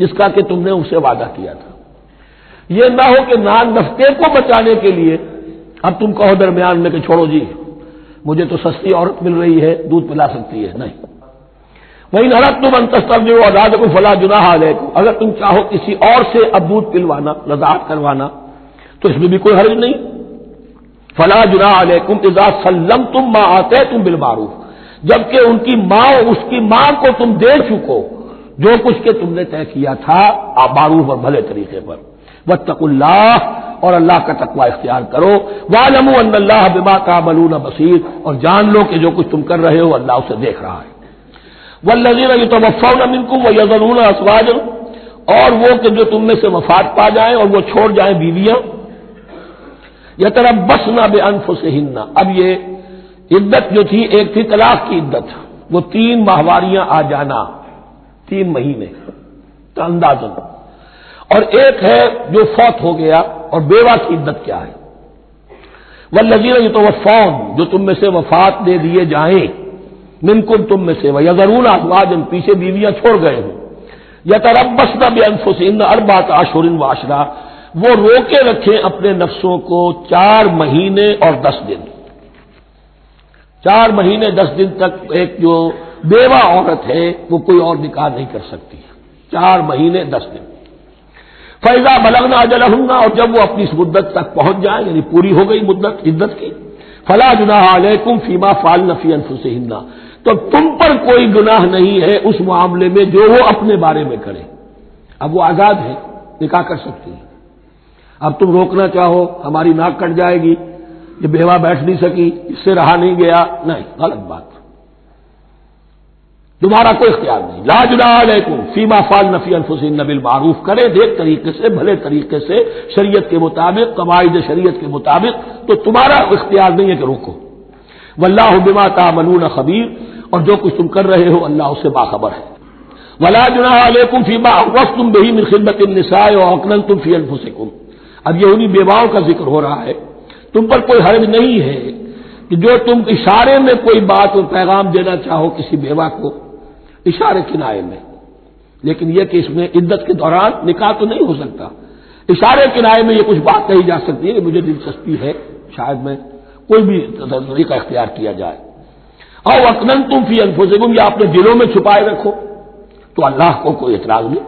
جس کا کہ تم نے اسے وعدہ کیا تھا. یہ نہ ہو کہ نان نفقے کو بچانے کے لیے اب تم کہو درمیان میں کہ چھوڑو جی مجھے تو سستی عورت مل رہی ہے دودھ پلا سکتی ہے، نہیں. وَإِنْ أَرَدْتُمْ أَنْ تَسْتَرْضِعُوا أَوْلَادَكُمْ فَلَا جُنَاحَ عَلَيْكُمْ، اگر تم چاہو کسی اور سے اب دودھ پلوانا، رضاعت کروانا، تو اس میں بھی کوئی حرج نہیں. فَلَا جُنَاحَ عَلَيْكُمْ إِذَا سَلَّمْتُمْ مَا آتَيْتُمْ بِالْمَعْرُوفِ، جبکہ ان کی ماں، اس کی ماں کو تم دے چکو جو کچھ کہ تم نے طے کیا تھا معروف اور بھلے طریقے پر. واتقوا اللہ، اور اللہ کا تقوی اختیار کرو. وَاعْلَمُوا أَنَّ اللَّهَ بِمَا تَعْمَلُونَ بَصِيرٌ، اور جان لو کہ جو کچھ تم کر رہے ہو اللہ اسے دیکھ رہا ہے. والذین یتوفون منکم ویذرون ازواجا، اور وہ کہ جو تم میں سے وفات پا جائیں اور وہ چھوڑ جائیں بیویاں، یتربصن بانفسہن، اب یہ عدت جو تھی ایک تھی طلاق کی عدت، وہ 3 ماہواریاں آ جانا، 3 مہینے کا اندازن، اور ایک ہے جو فوت ہو گیا، اور بیوہ کی عدت کیا ہے؟ والذین یتوفون، جو تم میں سے وفات دے دیے جائیں، منکم تم میں سے، ویذرون ازواجا، پیچھے بیویاں چھوڑ گئے ہوں، یتربصن بانفسہن 4 اشہر وعشرہ، وہ روکے رکھیں اپنے نفسوں کو 4 مہینے اور 10 دن، 4 مہینے 10 دن تک ایک جو بیوہ عورت ہے وہ کوئی اور نکاح نہیں کر سکتی، 4 مہینے 10 دن۔ فَإِذَا بَلَغْنَ أَجَلَهُنَّ، اور جب وہ اپنی اس مدت تک پہنچ جائیں، یعنی پوری ہو گئی مدت عدت کی، فَلَا جُنَاحَ عَلَيْكُمْ فِيمَا فَعَلْنَ فِي أَنفُسِهِنَّ، تو تم پر کوئی گناہ نہیں ہے اس معاملے میں جو وہ اپنے بارے میں کرے۔ اب وہ آزاد ہے، نکاح کر سکتی ہے۔ اب تم روکنا چاہو، ہماری ناک کٹ جائے گی، یہ بیوہ بیٹھ نہیں سکی، اس سے رہا نہیں گیا، نہیں، غلط بات، تمہارا کوئی اختیار نہیں۔ لا جناح علیکم فیما فعلن فی انفسہن بالمعروف، کرے نیک طریقے سے، بھلے طریقے سے، شریعت کے مطابق، قواعد شریعت کے مطابق، تو تمہارا اختیار نہیں ہے کہ روکو۔ واللہ بما تعملون خبیر، اور جو کچھ تم کر رہے ہو اللہ اس سے باخبر ہے۔ ولا جناح علیکم فیما عرضتم بہ من خطبۃ النساء واکننتم فی انفسکم، اب یہ انہی بیواؤں کا ذکر ہو رہا ہے، تم پر کوئی حرج نہیں ہے کہ جو تم اشارے میں کوئی بات اور پیغام دینا چاہو کسی بیوہ کو، اشارے کنائے میں، لیکن یہ کہ اس میں عدت کے دوران نکاح تو نہیں ہو سکتا، اشارے کنائے میں یہ کچھ بات کہی جا سکتی ہے کہ مجھے دلچسپی ہے، شاید میں کوئی بھی طریقہ اختیار کیا جائے۔ او اکننتم فی انفسکم، یا اپنے دلوں میں چھپائے رکھو، تو اللہ کو کوئی اعتراض نہیں۔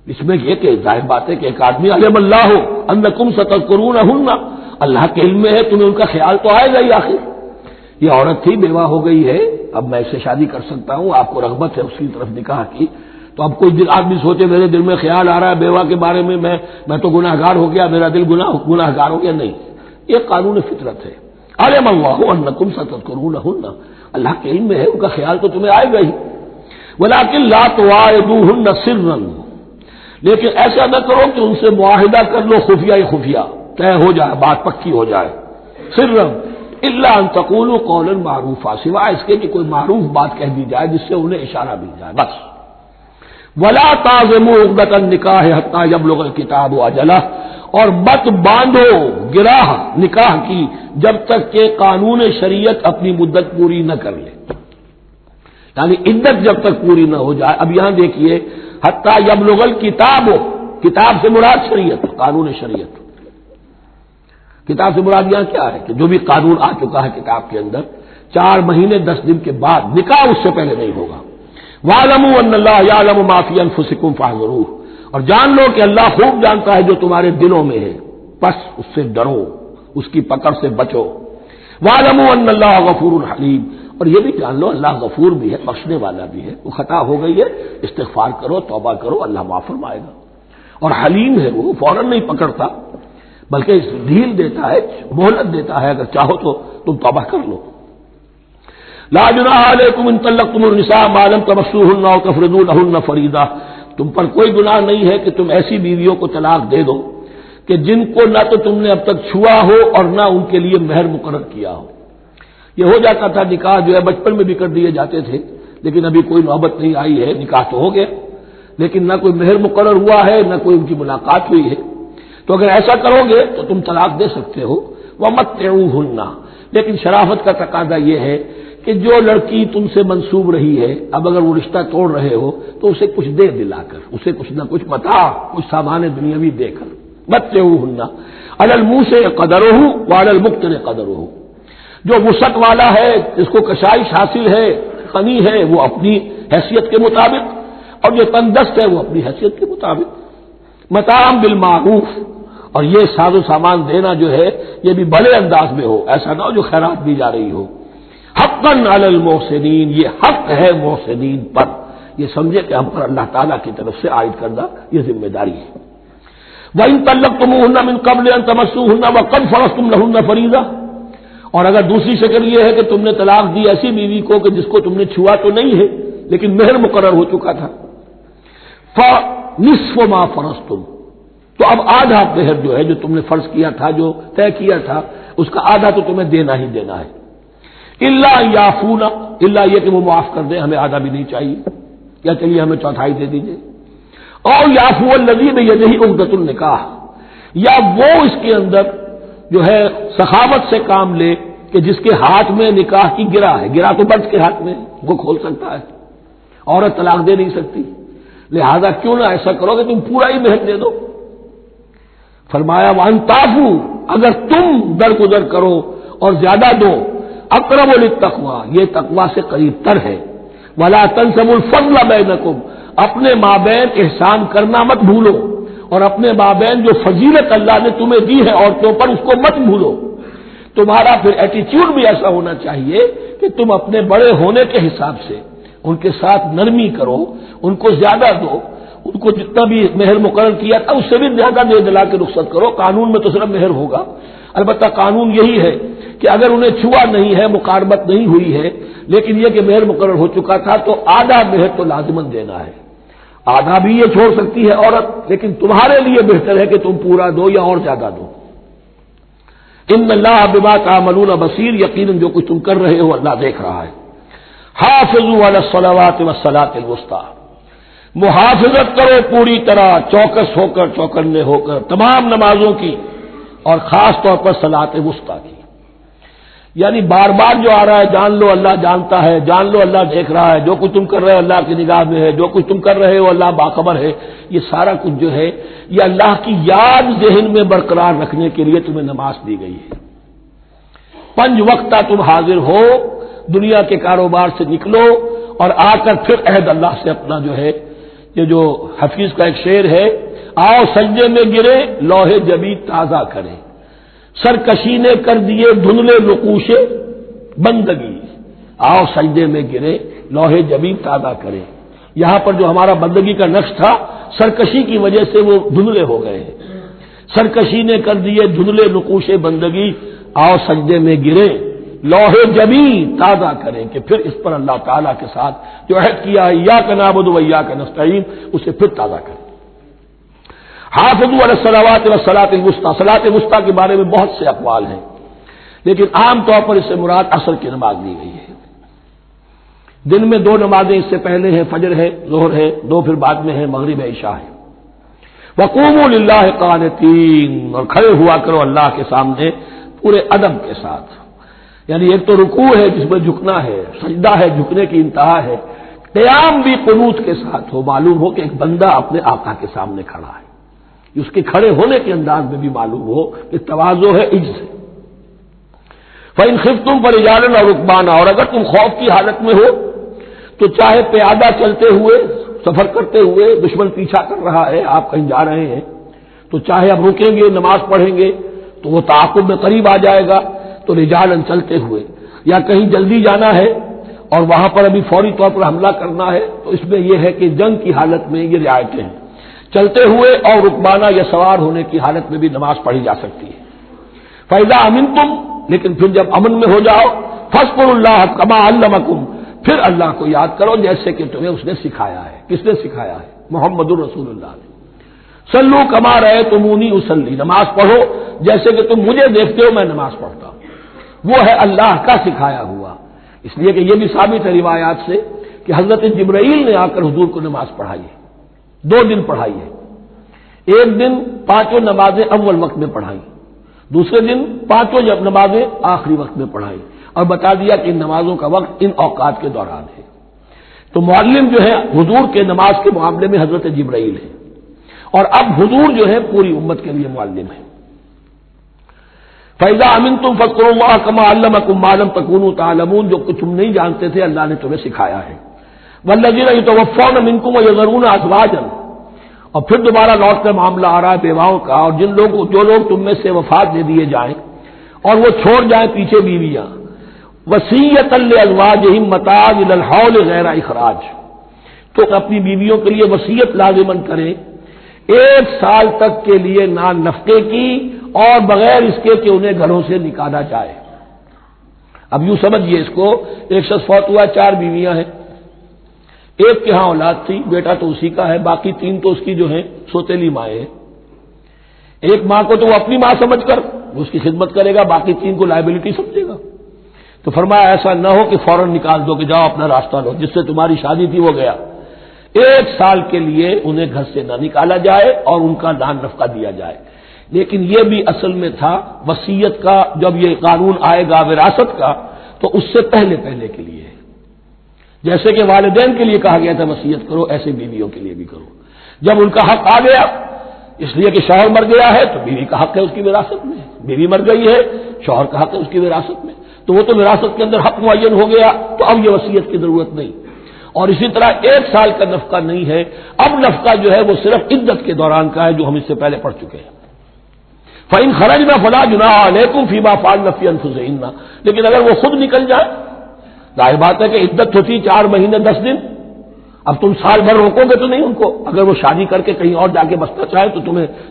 اس میں یہ کہ ظاہر بات ہے کہ ایک آدمی علم اللہ انکم ستذکرونہن، اللہ کے علم میں ہے تمہیں ان کا خیال تو آئے گا ہی، آخر یہ عورت تھی، بیوہ ہو گئی ہے، اب میں اس سے شادی کر سکتا ہوں، آپ کو رغبت ہے اس کی طرف نکاح کی، تو اب کوئی آدمی سوچے میرے دل میں خیال آ رہا ہے بیوہ کے بارے میں، میں تو گناہ گار ہو گیا، میرا دل گناہ گار ہو گیا، نہیں، یہ قانون فطرت ہے۔ علم اللہ انکم ستذکرونہن، اللہ کے علم میں ہے ان کا خیال تو تمہیں آئے گا ہی۔ ولکن لا تواعدوہن سرا، لیکن ایسا نہ کرو کہ ان سے معاہدہ کر لو خفیہ خفیہ، طے ہو جائے، بات پکی ہو جائے، سرا الا ان تقولوا قولا معروفا، سوائے اس کے کہ کوئی معروف بات کہہ دی جائے جس سے انہیں اشارہ مل جائے، بس۔ ولا تعزموا عقدۃ النکاح حتی یبلغ الکتاب اجلہ، اور مت باندھو گراہ نکاح کی جب تک کہ قانون شریعت اپنی مدت پوری نہ کر لے، یعنی عدت جب تک پوری نہ ہو جائے۔ اب یہاں دیکھیے حتی یبلغ الکتاب، کتاب سے مراد شریعت، قانون شریعت، کتاب سے مراد یہاں کیا ہے کہ جو بھی قانون آ چکا ہے کتاب کے اندر، 4 مہینے 10 دن کے بعد نکاح اس سے پہلے نہیں ہوگا۔ وَاعْلَمُوا أَنَّ اللَّهَ يَعْلَمُ مَا فِي أَنفُسِكُمْ فَاحْذَرُوهُ، اور جان لو کہ اللہ خوب جانتا ہے جو تمہارے دلوں میں ہے، بس اس سے ڈرو، اس کی پکڑ سے بچو۔ وَاعْلَمُوا أَنَّ اللَّهَ غَفُورٌ حَلِيمٌ، اور یہ بھی جان لو اللہ غفور بھی ہے، بخشنے والا بھی ہے، وہ خطا ہو گئی ہے، استغفار کرو، توبہ کرو، اللہ معاف فرمائے گا۔ اور حلیم ہے، وہ فوراً نہیں پکڑتا بلکہ ڈھیل دیتا ہے، مہلت دیتا ہے، اگر چاہو تو تم توبہ کر لو۔ لا جناح علیکم ان طلقتم النساء ما لم تمسوهن او تفرضوا لهن فریضہ، تم پر کوئی گناہ نہیں ہے کہ تم ایسی بیویوں کو طلاق دے دو کہ جن کو نہ تو تم نے اب تک چھوا ہو اور نہ ان کے لیے مہر مقرر کیا ہو۔ یہ ہو جاتا تھا نکاح جو ہے بچپن میں بھی کر دیے جاتے تھے، لیکن ابھی کوئی نوبت نہیں آئی ہے، نکاح تو ہو گیا لیکن نہ کوئی مہر مقرر ہوا ہے، نہ کوئی ان کی ملاقات ہوئی ہے، تو اگر ایسا کرو گے تو تم طلاق دے سکتے ہو۔ وَمَتِّعُوهُنَّ، لیکن شرافت کا تقاضا یہ ہے کہ جو لڑکی تم سے منسوب رہی ہے، اب اگر وہ رشتہ توڑ رہے ہو تو اسے کچھ دے دلا کر، اسے کچھ نہ کچھ متاع، کچھ سامان دنیاوی دے کر۔ مَتِّعُوهُنَّ عَلَى الْمُوسِعِ قَدَرُهُ وَعَلَى الْمُقْتِرِ قَدَرُهُ، جو وسعت والا ہے، جس کو کشائش حاصل ہے، غنی ہے، وہ اپنی حیثیت کے مطابق، اور جو تنگدست ہے وہ اپنی حیثیت کے مطابق۔ متاعًا بالمعروف، اور یہ ساز و سامان دینا جو ہے یہ بھی بڑے انداز میں ہو، ایسا نہ ہو جو خیرات دی جا رہی ہو۔ حقاً علی المحسنین، یہ حق ہے محسنین پر، یہ سمجھے کہ ہم پر اللہ تعالیٰ کی طرف سے عائد کردہ یہ ذمہ داری ہے۔ وَإِن طَلَّقْتُمُوهُنَّ مِن قَبْلِ أَن تَمَسُّوهُنَّ وَقَدْ فَرَضْتُمْ لَهُنَّ فَرِيضَةً، اور اگر دوسری شکل یہ ہے کہ تم نے طلاق دی ایسی بیوی کو کہ جس کو تم نے چھوا تو نہیں ہے، لیکن مہر مقرر ہو چکا تھا. فنصف ما فرضتم، تو اب آدھا مہر جو ہے جو تم نے فرض کیا تھا، جو طے کیا تھا، اس کا آدھا تو تمہیں دینا ہی دینا ہے. الا یعفونا، الا یہ کہ وہ معاف کر دیں، ہمیں آدھا بھی نہیں چاہیے، یا چلیے ہمیں چوتھائی دے دیجیے. اور یعفو الذی بیدہ عقدۃ النکاح، یا وہ اس کے اندر جو ہے سخاوت سے کام لے کہ جس کے ہاتھ میں نکاح کی گرا ہے. گرا تو مرد کے ہاتھ میں، وہ کھول سکتا ہے، عورت طلاق دے نہیں سکتی. لہذا کیوں نہ ایسا کرو کہ تم پورا ہی مہر دے دو. فرمایا وان تعفو، اگر تم درگزر کرو اور زیادہ دو، اقرب للتقوی، یہ تقوی سے قریب تر ہے. ولا تنسوا الفضل بینکم، اپنے مابین احسان کرنا مت بھولو، اور اپنے مابین جو فضیلت اللہ نے تمہیں دی ہے عورتوں پر اس کو مت بھولو. تمہارا پھر ایٹیچیوڈ بھی ایسا ہونا چاہیے کہ تم اپنے بڑے ہونے کے حساب سے ان کے ساتھ نرمی کرو، ان کو زیادہ دو، ان کو جتنا بھی مہر مقرر کیا تھا اس سے بھی زیادہ دے دلا کے رخصت کرو. قانون میں تو صرف مہر ہوگا، البتہ قانون یہی ہے کہ اگر انہیں چھوا نہیں ہے، مقاربت نہیں ہوئی ہے، لیکن یہ کہ مہر مقرر ہو چکا تھا تو آدھا مہر تو لازماً دینا ہے. آدھا بھی یہ چھوڑ سکتی ہے عورت، لیکن تمہارے لیے بہتر ہے کہ تم پورا دو یا اور زیادہ دو. ان اللہ بما تعملون بصیر، یقیناً جو کچھ تم کر رہے ہو اللہ دیکھ رہا ہے. حافظوا علی الصلوات والصلاۃ الوسطی، محافظت کرو پوری طرح، چوکس ہو کر، چوکنے ہو کر تمام نمازوں کی، اور خاص طور پر صلاۃ وسطی کی. یعنی بار بار جو آ رہا ہے جان لو اللہ جانتا ہے، جان لو اللہ دیکھ رہا ہے، جو کچھ تم کر رہے ہو اللہ کی نگاہ میں ہے، جو کچھ تم کر رہے ہو اللہ باخبر ہے. یہ سارا کچھ جو ہے یہ اللہ کی یاد ذہن میں برقرار رکھنے کے لیے تمہیں نماز دی گئی ہے. 5 وقتہ تم حاضر ہو، دنیا کے کاروبار سے نکلو اور آ کر پھر عہد اللہ سے اپنا جو ہے، یہ جو حفیظ کا ایک شعر ہے، آؤ سجدے میں گرے لوح جبین تازہ کرے، سرکشی نے کر دیے دھندلے نقوش بندگی. آؤ سجدے میں گرے لوح جبین تازہ کرے. یہاں پر جو ہمارا بندگی کا نقش تھا سرکشی کی وجہ سے وہ دھندلے ہو گئے ہیں. سرکشی نے کر دیے دھندلے نقوش بندگی، آؤ سجدے میں گرے لوح جبین تازہ کریں، کہ پھر اس پر اللہ تعالیٰ کے ساتھ جو عہد کیا ہے ایاک نعبد و ایاک نستعین اسے پھر تازہ کریں. حافظوا علی الصلوات والصلاۃ الوسطی، صلاۃ وسطی کے بارے میں بہت سے اقوال ہیں، لیکن عام طور پر اس سے مراد عصر کی نماز لی گئی ہے. دن میں 2 نمازیں اس سے پہلے ہیں، فجر ہے، ظہر ہے، 2 پھر بعد میں ہے، مغرب عشاء ہے. وقوموا للہ قانتین، اور کھڑے ہوا کرو اللہ کے سامنے پورے ادب کے ساتھ. یعنی ایک تو رکوع ہے جس میں جھکنا ہے، سجدہ ہے جھکنے کی انتہا ہے، قیام بھی قنوت کے ساتھ ہو، معلوم ہو کہ ایک بندہ اپنے آقا کے سامنے کھڑا ہے. اس کے کھڑے ہونے کے انداز میں بھی معلوم ہو کہ تواضع ہے، عجز ہے. فَإِنْ خِفْتُمْ فَرِجَالًا أَوْ رُكْبَانًا، اور اگر تم خوف کی حالت میں ہو تو چاہے پیادہ چلتے ہوئے، سفر کرتے ہوئے، دشمن پیچھا کر رہا ہے، آپ کہیں جا رہے ہیں تو چاہے اب رکیں گے نماز پڑھیں گے تو وہ تعاقب میں قریب آ جائے گا، تو رجالن چلتے ہوئے، یا کہیں جلدی جانا ہے اور وہاں پر ابھی فوری طور پر حملہ کرنا ہے تو اس میں یہ ہے کہ جنگ کی حالت میں یہ رعایتیں ہیں. چلتے ہوئے اور رکبانہ یا سوار ہونے کی حالت میں بھی نماز پڑھی جا سکتی ہے. فَإِذَا أَمِنْتُمْ، لیکن پھر جب امن میں ہو جاؤ، فَاذْكُرُوا اللَّهَ كَمَا عَلَّمَكُمْ، پھر اللہ کو یاد کرو جیسے کہ تمہیں اس نے سکھایا ہے. کس نے سکھایا ہے؟ محمد الرسول اللہ نے. صلوا كما رأيتموني أصلي، نماز پڑھو جیسے کہ تم مجھے دیکھتے ہو میں نماز پڑھتا ہوں. وہ ہے اللہ کا سکھایا ہوا. اس لیے کہ یہ بھی ثابت ہے روایات سے کہ حضرت جبرائیل نے آ کر حضور کو نماز پڑھائی ہے، 2 دن پڑھائی ہے. ایک دن 5 نمازیں اول وقت میں پڑھائی، دوسرے دن 5 نمازیں آخری وقت میں پڑھائی، اور بتا دیا کہ ان نمازوں کا وقت ان اوقات کے دوران ہے. تو معلم جو ہے حضور کے نماز کے معاملے میں حضرت جبرائیل ہے، اور اب حضور جو ہے پوری امت کے لیے معلم ہے. فَإِذَا أَمِنْتُمْ فَاذْكُرُوا اللَّهَ كَمَا عَلَّمَكُم مَّا لَمْ تَكُونُوا تَعْلَمُونَ، جو کچھ تم نہیں جانتے تھے اللہ نے تمہیں سکھایا ہے. وَالَّذِينَ يَتَوَفَّوْنَ مِنكُمْ وَيَذَرُونَ أَزْوَاجًا، اور پھر دوبارہ لوٹ کر معاملہ آ رہا ہے بیواؤں کا، اور جو لوگ تم میں سے وفات دے دیے جائیں اور وہ چھوڑ جائیں پیچھے بیویاں، وصیۃ لازواجہم متاع الی الحول غیر اخراج، تو اپنی بیویوں کے لیے وصیت لازمن کریں 1 سال تک کے لیے نان نفقے کی، اور بغیر اس کے کہ انہیں گھروں سے نکالا جائے. اب یوں سمجھیے اس کو، ایک شخص فوت ہوا، 4 بیویاں ہیں، ایک کے ہاں اولاد تھی، بیٹا تو اسی کا ہے، باقی تین تو اس کی جو ہیں سوتیلی مائیں ہیں۔ ایک ماں کو تو وہ اپنی ماں سمجھ کر اس کی خدمت کرے گا، باقی تین کو لائبلٹی سمجھے گا۔ تو فرمایا ایسا نہ ہو کہ فوراً نکال دو کہ جاؤ اپنا راستہ لو، جس سے تمہاری شادی تھی وہ گیا۔ 1 سال کے لیے انہیں گھر سے نہ نکالا جائے اور ان کا دان نفقہ دیا جائے۔ لیکن یہ بھی اصل میں تھا وصیت کا، جب یہ قانون آئے گا وراثت کا تو اس سے پہلے کے لیے، جیسے کہ والدین کے لیے کہا گیا تھا وصیت کرو، ایسے بیویوں کے لیے بھی کرو۔ جب ان کا حق آ گیا، اس لیے کہ شوہر مر گیا ہے تو بیوی کا حق ہے اس کی وراثت میں، بیوی مر گئی ہے شوہر کا حق ہے اس کی وراثت میں، تو وہ تو وراثت کے اندر حق معین ہو گیا، تو اب یہ وصیت کی ضرورت نہیں۔ اور اسی طرح 1 سال کا نفقہ نہیں ہے، اب نفقہ جو ہے وہ صرف عدت کے دوران کا ہے، جو ہم اس سے پہلے پڑھ چکے ہیں۔ فَإِنْ خَرَجْنَا فَلَا جُنَاحَ عَلَيْكُمْ فِيمَا فَعَلْنَ فِي أَنفُسِهِنَّ، لیکن اگر وہ خود نکل جائے، ظاہر بات ہے کہ عدت ہوتی 4 مہینے 10 دن، اب تم سال بھر روکو گے تو نہیں ان کو، اگر وہ شادی کر کے کہیں اور جا کے بسنا چاہے تو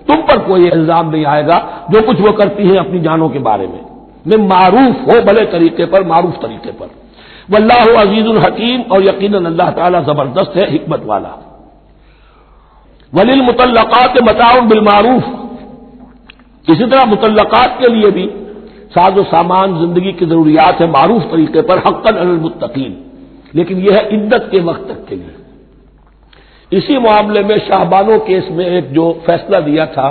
تم پر کوئی الزام نہیں آئے گا، جو کچھ وہ کرتی ہیں اپنی جانوں کے بارے میں معروف ہو، بھلے طریقے پر، معروف طریقے پر۔ واللہ عزیز الحکیم، اور یقیناً اللہ تعالیٰ زبردست ہے، حکمت والا۔ وللمطلقات متاع بالمعروف، اسی طرح مطلقات کے لیے بھی ساز و سامان زندگی کی ضروریات ہے معروف طریقے پر، حقا علی المتقین، لیکن یہ ہے عدت کے وقت تک کے لیے۔ اسی معاملے میں شاہبانو کیس میں ایک جو فیصلہ دیا تھا،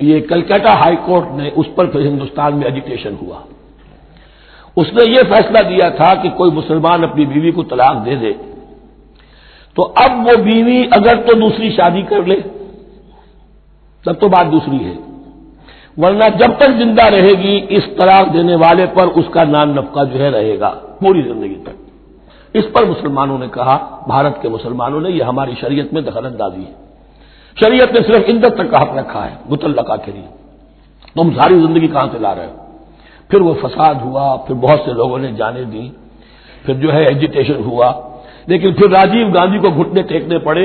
یہ کلکتہ ہائی کورٹ نے، اس پر پھر ہندوستان میں ایجیٹیشن ہوا۔ اس نے یہ فیصلہ دیا تھا کہ کوئی مسلمان اپنی بیوی کو طلاق دے دے تو اب وہ بیوی اگر تو دوسری شادی کر لے تب تو بات دوسری ہے، ورنہ جب تک زندہ رہے گی اس طلاق دینے والے پر اس کا نان نفقہ جو ہے رہے گا پوری زندگی تک۔ اس پر مسلمانوں نے کہا، بھارت کے مسلمانوں نے، یہ ہماری شریعت میں دخل اندازی ہے، شریعت نے صرف عدت تک کا حق رکھا ہے مطلقہ کے لیے، تم ساری زندگی کہاں سے لا رہے ہو؟ پھر وہ فساد ہوا، پھر بہت سے لوگوں نے جانیں دی، پھر جو ہے ایجیٹیشن ہوا، لیکن پھر راجیو گاندھی کو گھٹنے ٹیکنے پڑے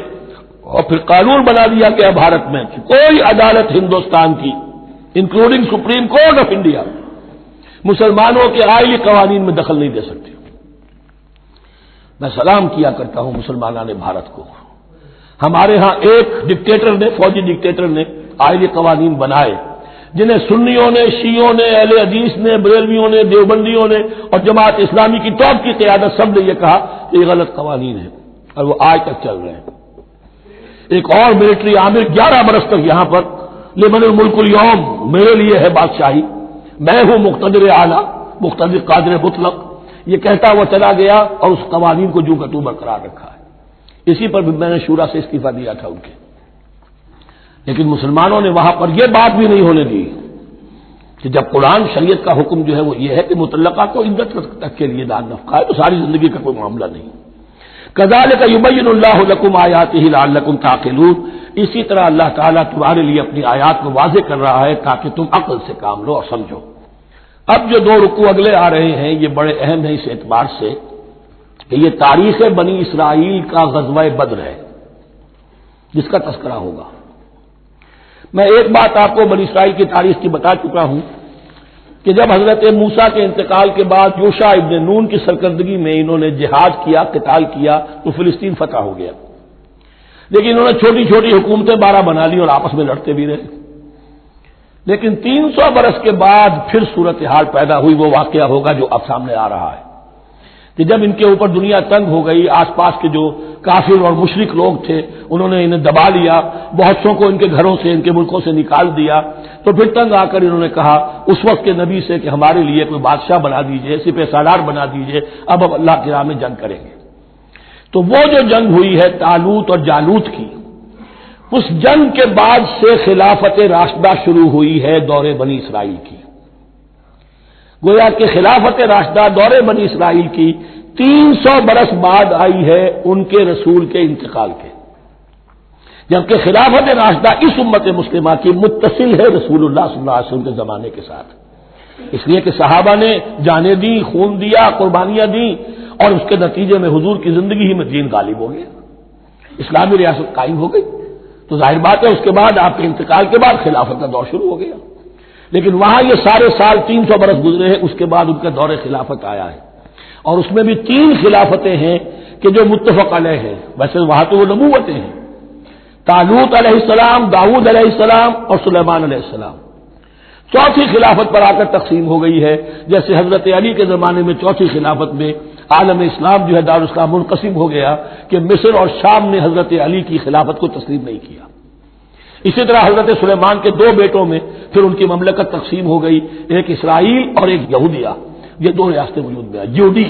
اور پھر قانون بنا دیا گیا بھارت میں کہ کوئی عدالت ہندوستان کی including supreme court of India مسلمانوں کے آئلی قوانین میں دخل نہیں دے سکتی۔ میں سلام کیا کرتا ہوں مسلمانان بھارت کو، ہمارے ہاں ایک ڈکٹیٹر نے، فوجی ڈکٹیٹر نے آئلی قوانین بنائے جنہیں سنیوں نے، شیعوں نے، اہل حدیث نے، بریلویوں نے، دیوبندیوں نے اور جماعت اسلامی کی ٹاپ کی قیادت سب نے یہ کہا کہ یہ غلط قوانین ہیں، اور وہ آج تک چل رہے ہیں۔ ایک اور ملٹری عامر 11 برس تک یہاں پر لمن الملک اليوم، میرے لیے ہے بادشاہی، میں ہوں مقتدر اعلیٰ، مقتدر قادر مطلق، یہ کہتا وہ چلا گیا اور اس قوانین کو جو کا تو برقرار رکھا ہے۔ اسی پر بھی میں نے شورا سے استعفیٰ دیا تھا ان کے، لیکن مسلمانوں نے وہاں پر یہ بات بھی نہیں ہونے دی کہ جب قرآن شریعت کا حکم جو ہے وہ یہ ہے کہ مطلقہ کو عدت تک کے لیے دان نفقہ ہے تو ساری زندگی کا کوئی معاملہ نہیں۔ کذالک یبین اللہ لکم آیاتہ لعلکم تعقلون، اسی طرح اللہ تعالیٰ تمہارے لیے اپنی آیات کو واضح کر رہا ہے تاکہ تم عقل سے کام لو اور سمجھو۔ اب جو 2 رکوع اگلے آ رہے ہیں یہ بڑے اہم ہیں اس اعتبار سے کہ یہ تاریخ بنی اسرائیل کا غزوہ بدر ہے جس کا تذکرہ ہوگا۔ میں ایک بات آپ کو بنی اسرائیل کی تاریخ کی بتا چکا ہوں کہ جب حضرت موسیٰ کے انتقال کے بعد یوشع ابن نون کی سرکردگی میں انہوں نے جہاد کیا، قتال کیا تو فلسطین فتح ہو گیا، لیکن انہوں نے چھوٹی چھوٹی حکومتیں 12 بنا لی اور آپس میں لڑتے بھی رہے۔ لیکن 300 برس کے بعد پھر صورتحال پیدا ہوئی، وہ واقعہ ہوگا جو اب سامنے آ رہا ہے کہ جب ان کے اوپر دنیا تنگ ہو گئی، آس پاس کے جو کافر اور مشرک لوگ تھے انہوں نے انہیں دبا لیا، بہت سو کو ان کے گھروں سے، ان کے ملکوں سے نکال دیا، تو پھر تنگ آ کر انہوں نے کہا اس وقت کے نبی سے کہ ہمارے لیے کوئی بادشاہ بنا دیجئے، سپہ سالار بنا دیجئے، اب اللہ کی راہ میں جنگ کریں گے۔ تو وہ جو جنگ ہوئی ہے طالوت اور جالوت کی، اس جنگ کے بعد سے خلافت راشدہ شروع ہوئی ہے دور بنی اسرائیل کی۔ گویا کہ خلافت راشدہ دور بنی اسرائیل کی 300 برس بعد آئی ہے ان کے رسول کے انتقال کے، جبکہ خلافت راشدہ اس امت مسلمہ کی متصل ہے رسول اللہ صلی اللہ علیہ وسلم کے زمانے کے ساتھ، اس لیے کہ صحابہ نے جانیں دی، خون دیا، قربانیاں دی، اور اس کے نتیجے میں حضور کی زندگی ہی میں دین غالب ہو گیا، اسلامی ریاست قائم ہو گئی۔ تو ظاہر بات ہے اس کے بعد آپ کے انتقال کے بعد خلافت کا دور شروع ہو گیا، لیکن وہاں یہ سارے سال 300 برس گزرے ہیں، اس کے بعد ان کا دور خلافت آیا ہے، اور اس میں بھی 3 خلافتیں ہیں کہ جو متفق علیہ ہے، ویسے وہاں تو وہ نبوتیں ہیں، طالوت علیہ السلام، داؤد علیہ السلام اور سلیمان علیہ السلام، چوتھی خلافت پر آ کر تقسیم ہو گئی ہے، جیسے حضرت علی کے زمانے میں چوتھی خلافت میں عالم اسلام جو ہے دارالاسلام منقسم ہو گیا کہ مصر اور شام نے حضرت علی کی خلافت کو تسلیم نہیں کیا۔ اسی طرح حضرت سلیمان کے دو بیٹوں میں پھر ان کی مملکت تقسیم ہو گئی، ایک اسرائیل اور ایک یہودیہ، یہ دو ریاستیں وجود میں آئی، یہودی۔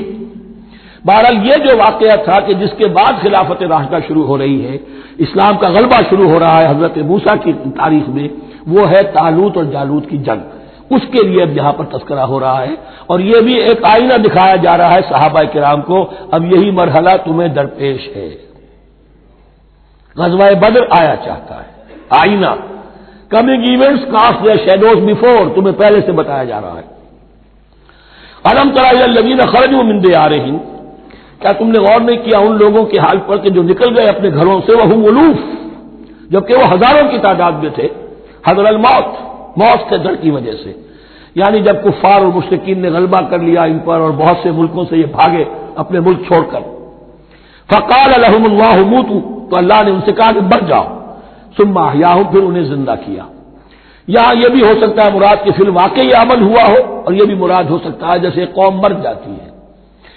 بہرحال یہ جو واقعہ تھا کہ جس کے بعد خلافت راشدہ شروع ہو رہی ہے، اسلام کا غلبہ شروع ہو رہا ہے حضرت موسیٰ کی تاریخ میں، وہ ہے طالوت اور جالوت کی جنگ، اس کے لیے اب یہاں پر تذکرہ ہو رہا ہے، اور یہ بھی ایک آئینہ دکھایا جا رہا ہے صحابہ کرام کو، اب یہی مرحلہ تمہیں درپیش ہے۔ غزوہ بدر آیا چاہتا ہے، آئینہ، coming events cast their shadows before, تمہیں پہلے سے بتایا جا رہا ہے۔ الم تر الی الذین خرجوا من دیارہم، کیا تم نے غور نہیں کیا ان لوگوں کے حال پر کہ جو نکل گئے اپنے گھروں سے، وہم الوف، جبکہ وہ ہزاروں کی تعداد میں تھے، حذر الموت، موت کے ڈر کی وجہ سے، یعنی جب کفار اور مشرکین نے غلبہ کر لیا ان پر اور بہت سے ملکوں سے یہ بھاگے اپنے ملک چھوڑ کر، فقال لهم اللہ موتوا، تو اللہ نے ان سے کہا کہ مر جاؤ، ثم احیاہم، پھر انہیں زندہ کیا۔ یہاں یہ بھی ہو سکتا ہے مراد کہ فی الواقع یہ عمل ہوا ہو، اور یہ بھی مراد ہو سکتا ہے جیسے قوم مر جاتی ہے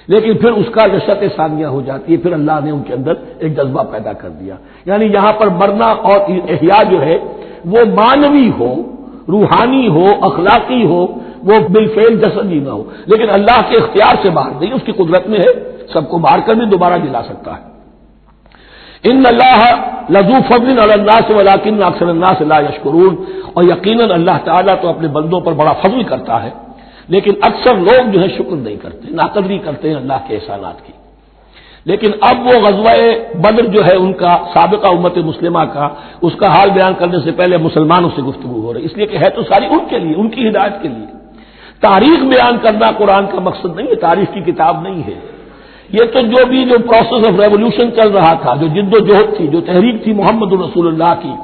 لیکن پھر اس کا نشأت ثانیہ ہو جاتی ہے، پھر اللہ نے ان کے اندر ایک جذبہ پیدا کر دیا، یعنی یہاں پر مرنا اور احیا جو ہے وہ مانوی ہو، روحانی ہو، اخلاقی ہو، وہ بالفعل جسدی نہ ہو، لیکن اللہ کے اختیار سے باہر نہیں، اس کی قدرت میں ہے، سب کو مار کر بھی دوبارہ جلا سکتا ہے۔ ان اللہ لذو فضل علی الناس ولکن اکثر الناس لا یشکرون، اور یقیناً اللہ تعالیٰ تو اپنے بندوں پر بڑا فضل کرتا ہے، لیکن اکثر لوگ جو ہے شکر نہیں کرتے، ناقدری کرتے ہیں اللہ کے احسانات کی۔ لیکن اب وہ غزوہ بدر جو ہے ان کا سابقہ امت مسلمہ کا، اس کا حال بیان کرنے سے پہلے مسلمانوں سے گفتگو ہو رہی، اس لیے کہ ہے تو ساری ان کے لیے، ان کی ہدایت کے لیے۔ تاریخ بیان کرنا قرآن کا مقصد نہیں ہے، تاریخ کی کتاب نہیں ہے یہ، تو جو بھی جو پروسیس آف ریولوشن چل رہا تھا، جو جد و جہد تھی، جو تحریک تھی محمد رسول اللہ کی،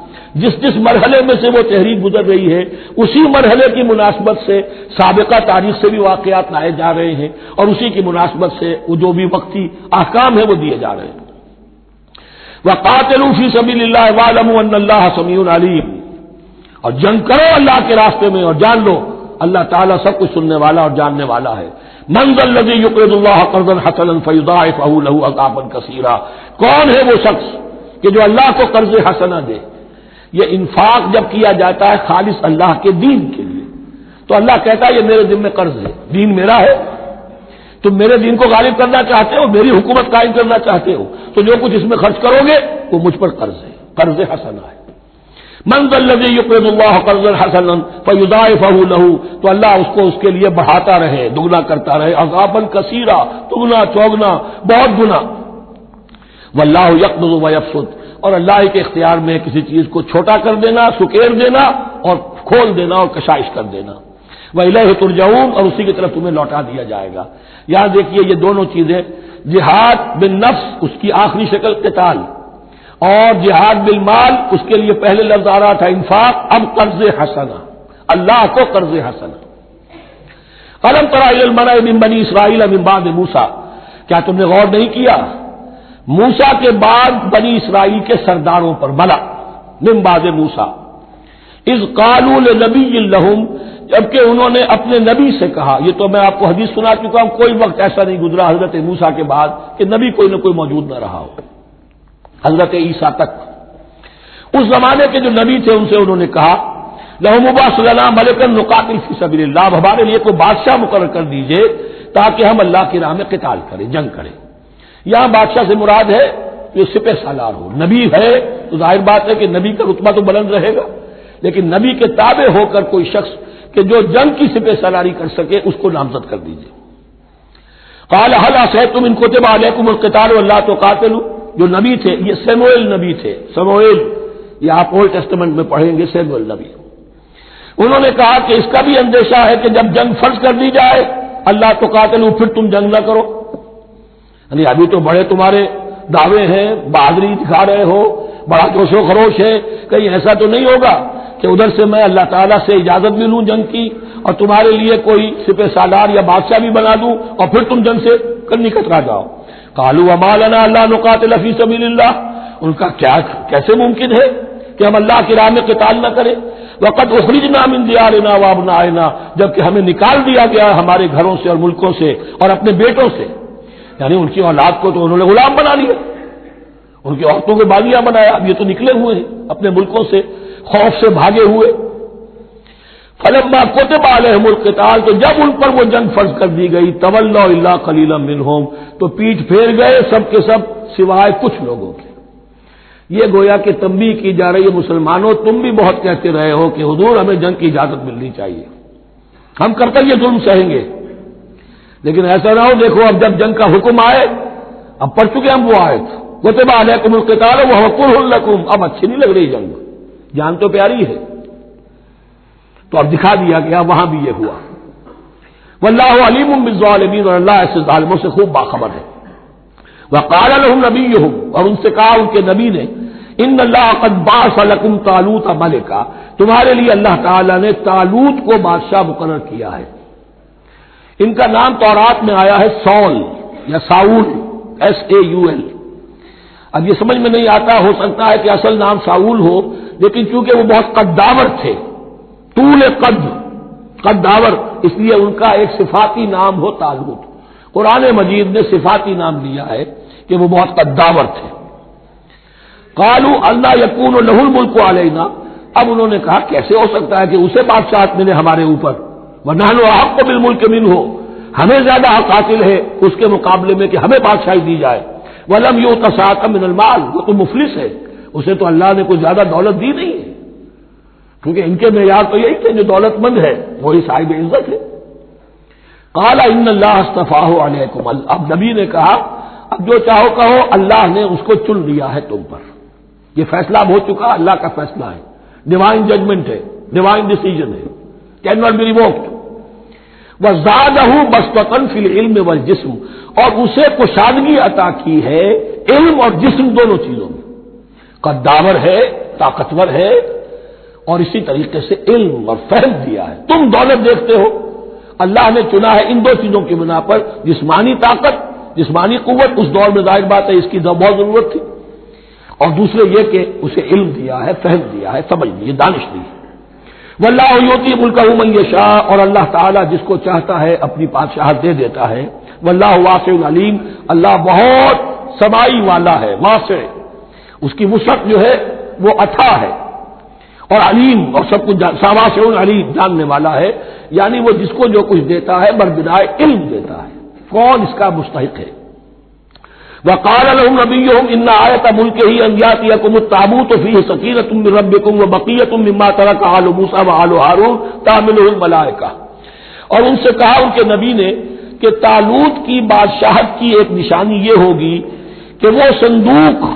جس مرحلے میں سے وہ تحریک گزر رہی ہے، اسی مرحلے کی مناسبت سے سابقہ تاریخ سے بھی واقعات لائے جا رہے ہیں، اور اسی کی مناسبت سے وہ جو بھی وقتی احکام ہے وہ دیے جا رہے ہیں۔ وَقَاتِلُوا فِي سَبِيلِ اللَّهِ وَاعْلَمُوا أَنَّ اللَّهَ سَمِيعٌ عَلِيمٌ، اور جنگ کرو اللہ کے راستے میں، اور جان لو اللہ تعالیٰ سب کچھ سننے والا اور جاننے والا ہے۔ مَنْ ذَا الَّذِي يُقْرِضُ اللَّهَ قَرْضًا حَسَنًا فَيُضَاعِفَهُ لَهُ أَضْعَافًا كَثِيرًا، کون ہے وہ شخص کہ جو اللہ کو قرض حسنہ دے؟ یہ انفاق جب کیا جاتا ہے خالص اللہ کے دین کے لیے، تو اللہ کہتا ہے یہ میرے ذمہ قرض ہے، دین میرا ہے، تم میرے دین کو غالب کرنا چاہتے ہو، میری حکومت قائم کرنا چاہتے ہو، تو جو کچھ اس میں خرچ کرو گے وہ مجھ پر قرض ہے، قرض حسنہ ہے۔ من ذا الذی یقرض اللہ قرضا حسنا فیضاعفہ لہ، تو اللہ اس کو اس کے لیے بڑھاتا رہے، دگنا کرتا رہے، اضعافا کثیرا، دگنا چوگنا، بہت گنا۔ واللہ یقبض ویبسط، اور اللہ کے اختیار میں کسی چیز کو چھوٹا کر دینا، سکیر دینا، اور کھول دینا اور کشائش کر دینا۔ وَإِلَيْهِ تُرْجَعُونَ، اور اسی کی طرف تمہیں لوٹا دیا جائے گا۔ یہاں دیکھیے یہ دونوں چیزیں، جہاد بالنفس اس کی آخری شکل قتال، اور جہاد بالمال اس کے لیے پہلے لفظ آ رہا تھا انفاق، اب قرض حسنہ، اللہ کو قرض حسنہ۔ أَلَمْ تَرَ إِلَى الْمَلَإِ مِن بَنِي إِسْرَائِيلَ مِن بَعْدِ مُوسَىٰ، کیا تم نے غور نہیں کیا موسیٰ کے بعد بنی اسرائیل کے سرداروں پر، ملا من بعد موسیٰ، اذ قالوا لنبی لہم، جبکہ انہوں نے اپنے نبی سے کہا، یہ تو میں آپ کو حدیث سنا چکا ہوں، کوئی وقت ایسا نہیں گزرا حضرت موسیٰ کے بعد کہ نبی کوئی نہ کوئی موجود نہ رہا ہو، حضرت عیسیٰ تک۔ اس زمانے کے جو نبی تھے ان سے انہوں نے کہا لہم ابعث لنا ملکا نقاتل فی سبیل اللہ، ہمارے لیے کوئی بادشاہ مقرر کر دیجئے تاکہ ہم اللہ کی راہ میں قتال کریں، جنگ کریں۔ یہاں بادشاہ سے مراد ہے جو سپہ سالار ہو، نبی ہے تو ظاہر بات ہے کہ نبی کا رتبہ تو بلند رہے گا، لیکن نبی کے تابع ہو کر کوئی شخص کہ جو جنگ کی سپہ سالاری کر سکے اس کو نامزد کر دیجیے۔ قال هل عصیتم ان كتب علیکم القتال الا تقاتلوا، جو نبی تھے یہ سموئیل نبی تھے، سموئیل، یہ آپ اولڈ ٹیسٹمنٹ میں پڑھیں گے سموئیل نبی۔ انہوں نے کہا کہ اس کا بھی اندیشہ ہے کہ جب جنگ فرض کر دی جائے اللہ تقاتلوا، پھر تم جنگ نہ کرو، یعنی ابھی تو بڑے تمہارے دعوے ہیں، بہادری دکھا رہے ہو، بڑا جوش و خروش ہے، کہیں ایسا تو نہیں ہوگا کہ ادھر سے میں اللہ تعالیٰ سے اجازت بھی لوں جنگ کی اور تمہارے لیے کوئی سپہ سالار یا بادشاہ بھی بنا دوں اور پھر تم جنگ سے نکل جاؤ۔ قالوا وما لنا الا نقاتل فی سبیل اللہ، ان کا کیا کیسے ممکن ہے کہ ہم اللہ کی راہ میں قتال نہ کریں؟ وقد اخرجنا من دیارنا وابنائنا، جبکہ ہمیں نکال دیا گیا ہمارے گھروں سے اور ملکوں سے اور اپنے بیٹوں سے، یعنی ان کی اولاد کو تو انہوں نے غلام بنا لیا، ان کی عورتوں کو باغیاں بنایا، اب یہ تو نکلے ہوئے ہیں اپنے ملکوں سے خوف سے بھاگے ہوئے۔ فلما كتب عليهم القتال، تو جب ان پر وہ جنگ فرض کر دی گئی، تولوا الا قليلا منهم، تو پیٹھ پھیر گئے سب کے سب سوائے کچھ لوگوں کے۔ یہ گویا کہ تنبیہ کی جا رہی ہے مسلمانوں، تم بھی بہت کہتے رہے ہو کہ حضور ہمیں جنگ کی اجازت ملنی چاہیے، ہم کب تک یہ ظلم سہیں گے، لیکن ایسا نہ ہو دیکھو اب جب جنگ کا حکم آئے، اب پڑھ چکے ہم وہ آیت كتب عليكم القتال وهو كره لكم، اب اچھی نہیں لگ رہی جنگ، جان تو پیاری ہے، تو اب دکھا دیا گیا وہاں بھی یہ ہوا۔ واللہ علیم بالظالمین، اور اللہ ایسے ظالموں سے خوب باخبر ہے۔ وقال لهم نبیہم، اور ان سے کہا ان کے نبی نے، ان اللہ قد بعث لکم طالوت ملکا، تمہارے لیے اللہ تعالی نے طالوت کو بادشاہ مقرر کیا ہے۔ ان کا نام تورات میں آیا ہے سول یا ساؤل، SAUL۔ اب یہ سمجھ میں نہیں آتا، ہو سکتا ہے کہ اصل نام ساؤل ہو، لیکن چونکہ وہ بہت قداور تھے، طول قداور، اس لیے ان کا ایک صفاتی نام ہو طالوت۔ قرآن مجید نے صفاتی نام لیا ہے کہ وہ بہت قداور تھے۔ قالوا اللہ یکون لہ الملک علینا، اب انہوں نے کہا کیسے ہو سکتا ہے کہ اسے بادشاہت ملے ہمارے اوپر، ونحن احق بالملک منہ، ہمیں زیادہ حق حاصل ہے اس کے مقابلے میں کہ ہمیں بادشاہی دی جائے۔ ولم یؤت سعۃ من المال، وہ تو مفلس ہے، اسے تو اللہ نے کوئی زیادہ دولت دی نہیں ہے، کیونکہ ان کے معیار تو یہی تھے جو دولت مند ہے وہی صاحب عزت ہے۔ قال ان اللہ اصطفاہ علیکم، اب نبی نے کہا اب جو چاہو کہو، اللہ نے اس کو چن لیا ہے تم پر، یہ فیصلہ اب ہو چکا، اللہ کا فیصلہ ہے، ڈیوائن ججمنٹ ہے، ڈیوائن ڈیسیجن ہے، کین ناٹ بی ریووکڈ۔ وزادہ بسطۃ فی العلم والجسم، اور اسے کشادگی عطا کی ہے علم اور جسم دونوں چیزوں میں، قداور ہے، طاقتور ہے، اور اسی طریقے سے علم اور فہم دیا ہے۔ تم دولت دیکھتے ہو، اللہ نے چنا ہے ان دو چیزوں کی بنا پر، جسمانی طاقت، جسمانی قوت، اس دور میں ظاہر بات ہے اس کی بہت ضرورت تھی، اور دوسرے یہ کہ اسے علم دیا ہے، فہم دیا ہے، سمجھ دی ہے، دانش دی ہے۔ واللہ یؤتی ملکہ من یشاء، اور اللہ تعالیٰ جس کو چاہتا ہے اپنی بادشاہت دے دیتا ہے۔ واللہ واسع علیم، اللہ بہت سمائی والا ہے، واسع، اس کی وسعت جو ہے وہ اتھا ہے، اور علیم، اور سب کچھ واسع علیم، جاننے والا ہے، یعنی وہ جس کو جو کچھ دیتا ہے بربدائے علم دیتا ہے، کون اس کا مستحق ہے۔ وقال لهم نبيهم ان آیۃ ملکہ ان یاتیکم التابوت فیہ سکینۃ من ربکم وبقیۃ مما ترک آل موسیٰ وآل ہارون تحملہ الملائکہ، اور ان سے کہا ان کے نبی نے کہ طالوت کی بادشاہت کی ایک نشانی یہ ہوگی کہ وہ صندوق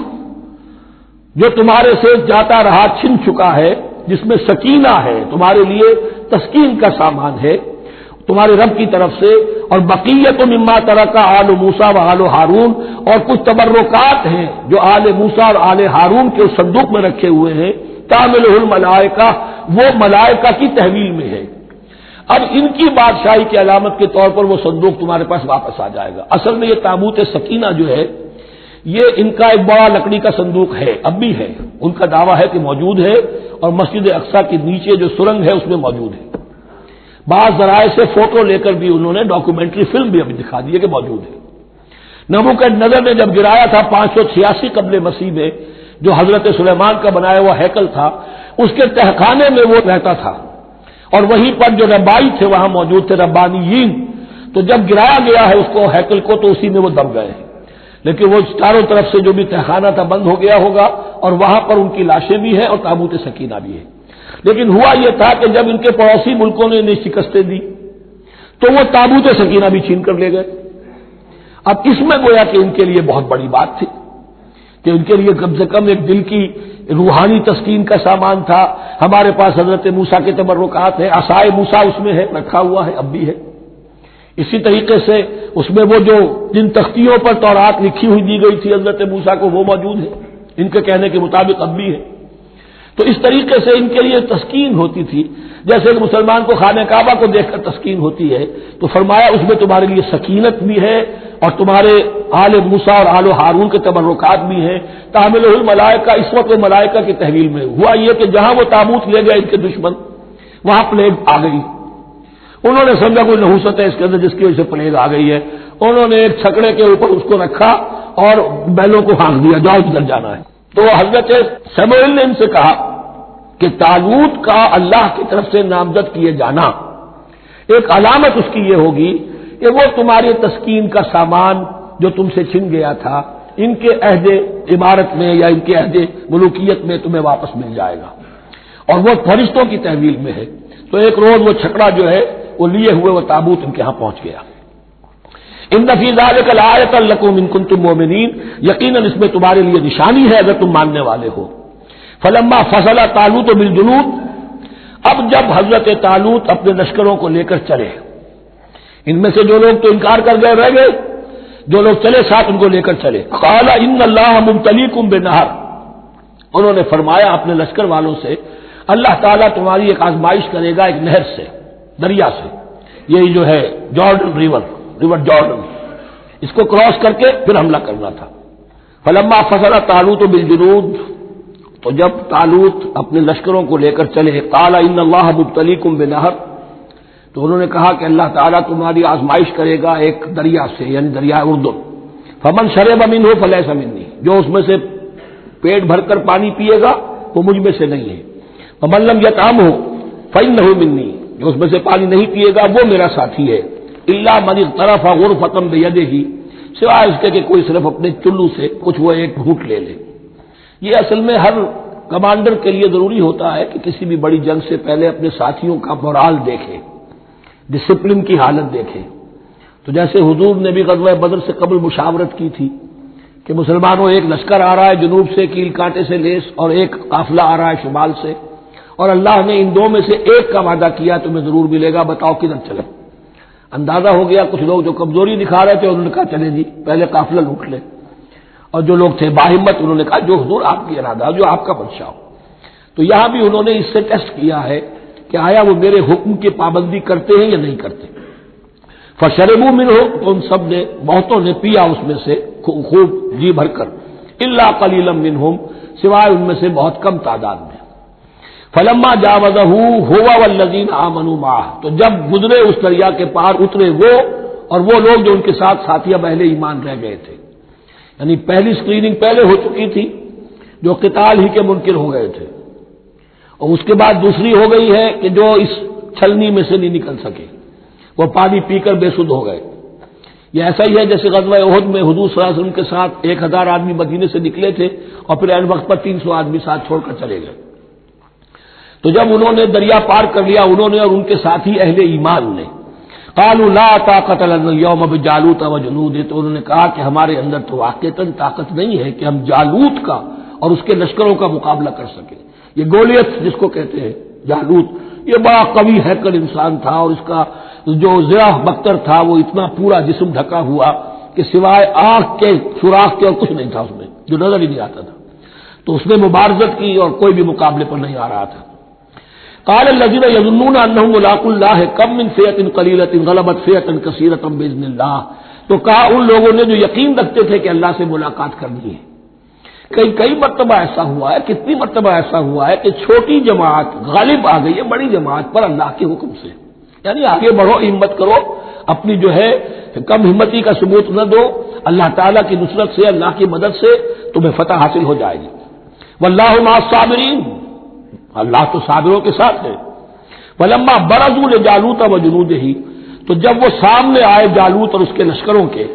جو تمہارے سے جاتا رہا چھن چکا ہے، جس میں سکینہ ہے، تمہارے لیے تسکین کا سامان ہے تمہارے رب کی طرف سے، اور بقیت مما ترک آل موسیٰ و آل ہارون، اور کچھ تبرکات ہیں جو آل موسیٰ اور آل ہارون کے اس صندوق میں رکھے ہوئے ہیں، تحملہ الملائکہ، وہ ملائکہ کی تحویل میں ہے۔ اب ان کی بادشاہی کی علامت کے طور پر وہ صندوق تمہارے پاس واپس آ جائے گا۔ اصل میں یہ تابوت سکینہ جو ہے یہ ان کا ایک بڑا لکڑی کا صندوق ہے، اب بھی ہے، ان کا دعویٰ ہے کہ موجود ہے، اور مسجد اقصیٰ کے نیچے جو سرنگ ہے اس میں موجود ہے۔ بعض ذرائع سے فوٹو لے کر بھی انہوں نے ڈاکومنٹری فلم بھی ابھی دکھا دی ہے کہ موجود ہے۔ نبوکدنضر نے جب گرایا تھا 586 قبل مسیح میں، جو حضرت سلیمان کا بنایا ہوا ہیکل تھا، اس کے تہخانے میں وہ رہتا تھا، اور وہیں پر جو ربائی تھے وہاں موجود تھے، ربانیین، تو جب گرایا گیا ہے اس کو ہیکل کو تو اسی میں وہ دب گئے ہیں، لیکن وہ چاروں طرف سے جو بھی تہخانہ تھا بند ہو گیا ہوگا، اور وہاں پر ان کی لاشیں بھی ہیں اور تابوت سکینہ بھی ہے۔ لیکن ہوا یہ تھا کہ جب ان کے پڑوسی ملکوں نے انہیں شکستیں دی تو وہ تابوت سکینہ بھی چھین کر لے گئے۔ اب اس میں گویا کہ ان کے لیے بہت بڑی بات تھی کہ ان کے لیے کم سے کم ایک دل کی روحانی تسکین کا سامان تھا۔ ہمارے پاس حضرت موسیٰ کے تبرکات ہیں، عصائے موسیٰ اس میں ہے، رکھا ہوا ہے، اب بھی ہے۔ اسی طریقے سے اس میں وہ جو جن تختیوں پر تورات لکھی ہوئی دی گئی تھی حضرت موسیٰ کو، وہ موجود ہے، ان کے کہنے کے مطابق اب بھی ہے۔ تو اس طریقے سے ان کے لیے تسکین ہوتی تھی، جیسے کہ مسلمان کو خانہ کعبہ کو دیکھ کر تسکین ہوتی ہے، تو فرمایا اس میں تمہارے لیے سکینت بھی ہے اور تمہارے آل موسیٰ اور آل ہارون کے تبرکات بھی ہیں. تحملہ الملائکہ اس وقت وہ ملائکہ کی تحویل میں ہوا یہ کہ جہاں وہ تابوت لے گئے ان کے دشمن وہاں پلیگ آ گئی. انہوں نے سمجھا کوئی نحوست ہے اس کے اندر جس کی وجہ سے پلیگ آ گئی ہے. انہوں نے ایک چھکڑے کے اوپر اس کو رکھا اور بیلوں کو ہانک دیا, جاؤ جدھر جانا ہے. تو حضرت سموئیل نے ان سے کہا کہ طالوت کا اللہ کی طرف سے نامزد کیے جانا ایک علامت اس کی یہ ہوگی کہ وہ تمہاری تسکین کا سامان جو تم سے چھن گیا تھا ان کے عہد عمارت میں یا ان کے عہد ملوکیت میں تمہیں واپس مل جائے گا, اور وہ فرشتوں کی تحویل میں ہے. تو ایک روز وہ چھکڑا جو ہے وہ لیے ہوئے وہ تابوت ان کے ہاں پہنچ گیا. ان فی ذلک لآیۃ لکم ان کنتم مؤمنین, یقیناً اس میں تمہارے لیے نشانی ہے اگر تم ماننے والے ہو. فلما فصل طالوت بالجنود, اب جب حضرت طالوت اپنے لشکروں کو لے کر چلے, ان میں سے جو لوگ تو انکار کر گئے رہ گئے, جو لوگ چلے ساتھ ان کو لے کر چلے. قال ان اللہ مبتلیکم بنہر, انہوں نے فرمایا اپنے لشکر والوں سے اللہ تعالیٰ تمہاری ایک آزمائش کرے گا ایک نہر سے, دریا سے. یہی جو ہے جارڈن ریور جارڈن, اس کو کراس کر کے پھر حملہ کرنا تھا. فلما فصل طالوت بالجنود, تو جب طالوت اپنے لشکروں کو لے کر چلے, قال ان اللہ مبتلیکم بنہر, تو انہوں نے کہا کہ اللہ تعالیٰ تمہاری آزمائش کرے گا ایک دریا سے, یعنی دریائے اردن. فمن شرب منہ فلیس منی, جو اس میں سے پیٹ بھر کر پانی پیے گا وہ مجھ میں سے نہیں ہے. ومن لم یطعمہ فانہ منی, جو اس میں سے پانی نہیں پیے گا وہ میرا ساتھی ہے. الا من اغترف غرفۃ بیدہ, سوائے اس کے کہ کوئی صرف اپنے چلو سے کچھ وہ ایک گھونٹ لے لے. یہ اصل میں ہر کمانڈر کے لیے ضروری ہوتا ہے کہ کسی بھی بڑی جنگ سے پہلے اپنے ساتھیوں کا مورال دیکھے, ڈسپلن کی حالت دیکھے. تو جیسے حضور نے بھی غزوہ بدر سے قبل مشاورت کی تھی کہ مسلمانوں ایک لشکر آ رہا ہے جنوب سے کیل کانٹے سے لیس, اور ایک قافلہ آ رہا ہے شمال سے, اور اللہ نے ان دو میں سے ایک کا وعدہ کیا تمہیں ضرور ملے گا, بتاؤ کدھر چلے. اندازہ ہو گیا کچھ لوگ جو کمزوری دکھا رہے تھے انہوں نے کہا چلے جی پہلے قافلہ لوٹ لے, اور جو لوگ تھے باہمت انہوں نے کہا جو حضور آپ کی ارادہ جو آپ کا منشا ہو. تو یہاں بھی انہوں نے اس سے ٹیسٹ کیا ہے کہ آیا وہ میرے حکم کی پابندی کرتے ہیں یا نہیں کرتے. فشربوا منہ, تو ان سب نے بہتوں نے پیا اس میں سے خوب جی بھر کر. الا قلیلا منہم, سوائے ان میں سے بہت کم تعداد میں. فلما جاوزہ هو والذین آمنوا معه, تو جب گزرے اس دریا کے پار اترے وہ اور وہ لوگ جو ان کے ساتھ ساتھیہ اہل ایمان رہ گئے تھے. یعنی پہلی سکریننگ پہلے ہو چکی تھی جو قتال ہی کے منکر ہو گئے تھے, اور اس کے بعد دوسری ہو گئی ہے کہ جو اس چھلنی میں سے نہیں نکل سکے, وہ پانی پی کر بے سدھ ہو گئے. یہ ایسا ہی ہے جیسے غزوہ احد میں حضور صلی اللہ علیہ وسلم کے ساتھ 1000 آدمی مدینے سے نکلے تھے اور پھر عین وقت پر 300 آدمی ساتھ چھوڑ کر چلے گئے. تو جب انہوں نے دریا پار کر لیا انہوں نے اور ان کے ساتھی اہل ایمان نے, قالوا لا طاقت لنا اليوم بجالوت وجنودہ, تو انہوں نے کہا کہ ہمارے اندر تو واقعتاً طاقت نہیں ہے کہ ہم جالوت کا اور اس کے لشکروں کا مقابلہ کر سکیں. یہ گولیت جس کو کہتے ہیں جالوت, یہ بڑا قوی ہیکل انسان تھا, اور اس کا جو زرہ بختر تھا وہ اتنا پورا جسم ڈھکا ہوا کہ سوائے آنکھ کے سوراخ کے اور کچھ نہیں تھا اس میں, جو نظر ہی نہیں آتا تھا. تو اس نے مبارزت کی اور کوئی بھی مقابلے پر نہیں آ رہا تھا. قال الذين يظنون انهم ملاقو الله كم من فئة قليلة غلبت فئة كثيرة باذن الله, تو کہا ان لوگوں نے جو یقین رکھتے تھے کہ اللہ سے ملاقات کرنی ہے. کئی مرتبہ ایسا ہوا ہے, کتنی مرتبہ ایسا ہوا ہے کہ چھوٹی جماعت غالب آ گئی ہے بڑی جماعت پر اللہ کے حکم سے. یعنی آگے بڑھو, ہمت کرو, اپنی جو ہے کم ہمتی کا ثبوت نہ دو, اللہ تعالیٰ کی نصرت سے اللہ کی مدد سے تمہیں فتح حاصل ہو جائے گی. واللہ مع الصابرین, اللہ تو صابروں کے ساتھ ہے. فلما برزوا لجالوت وجنودہ, تو جب وہ سامنے آئے جالوت اور اس کے لشکروں کے,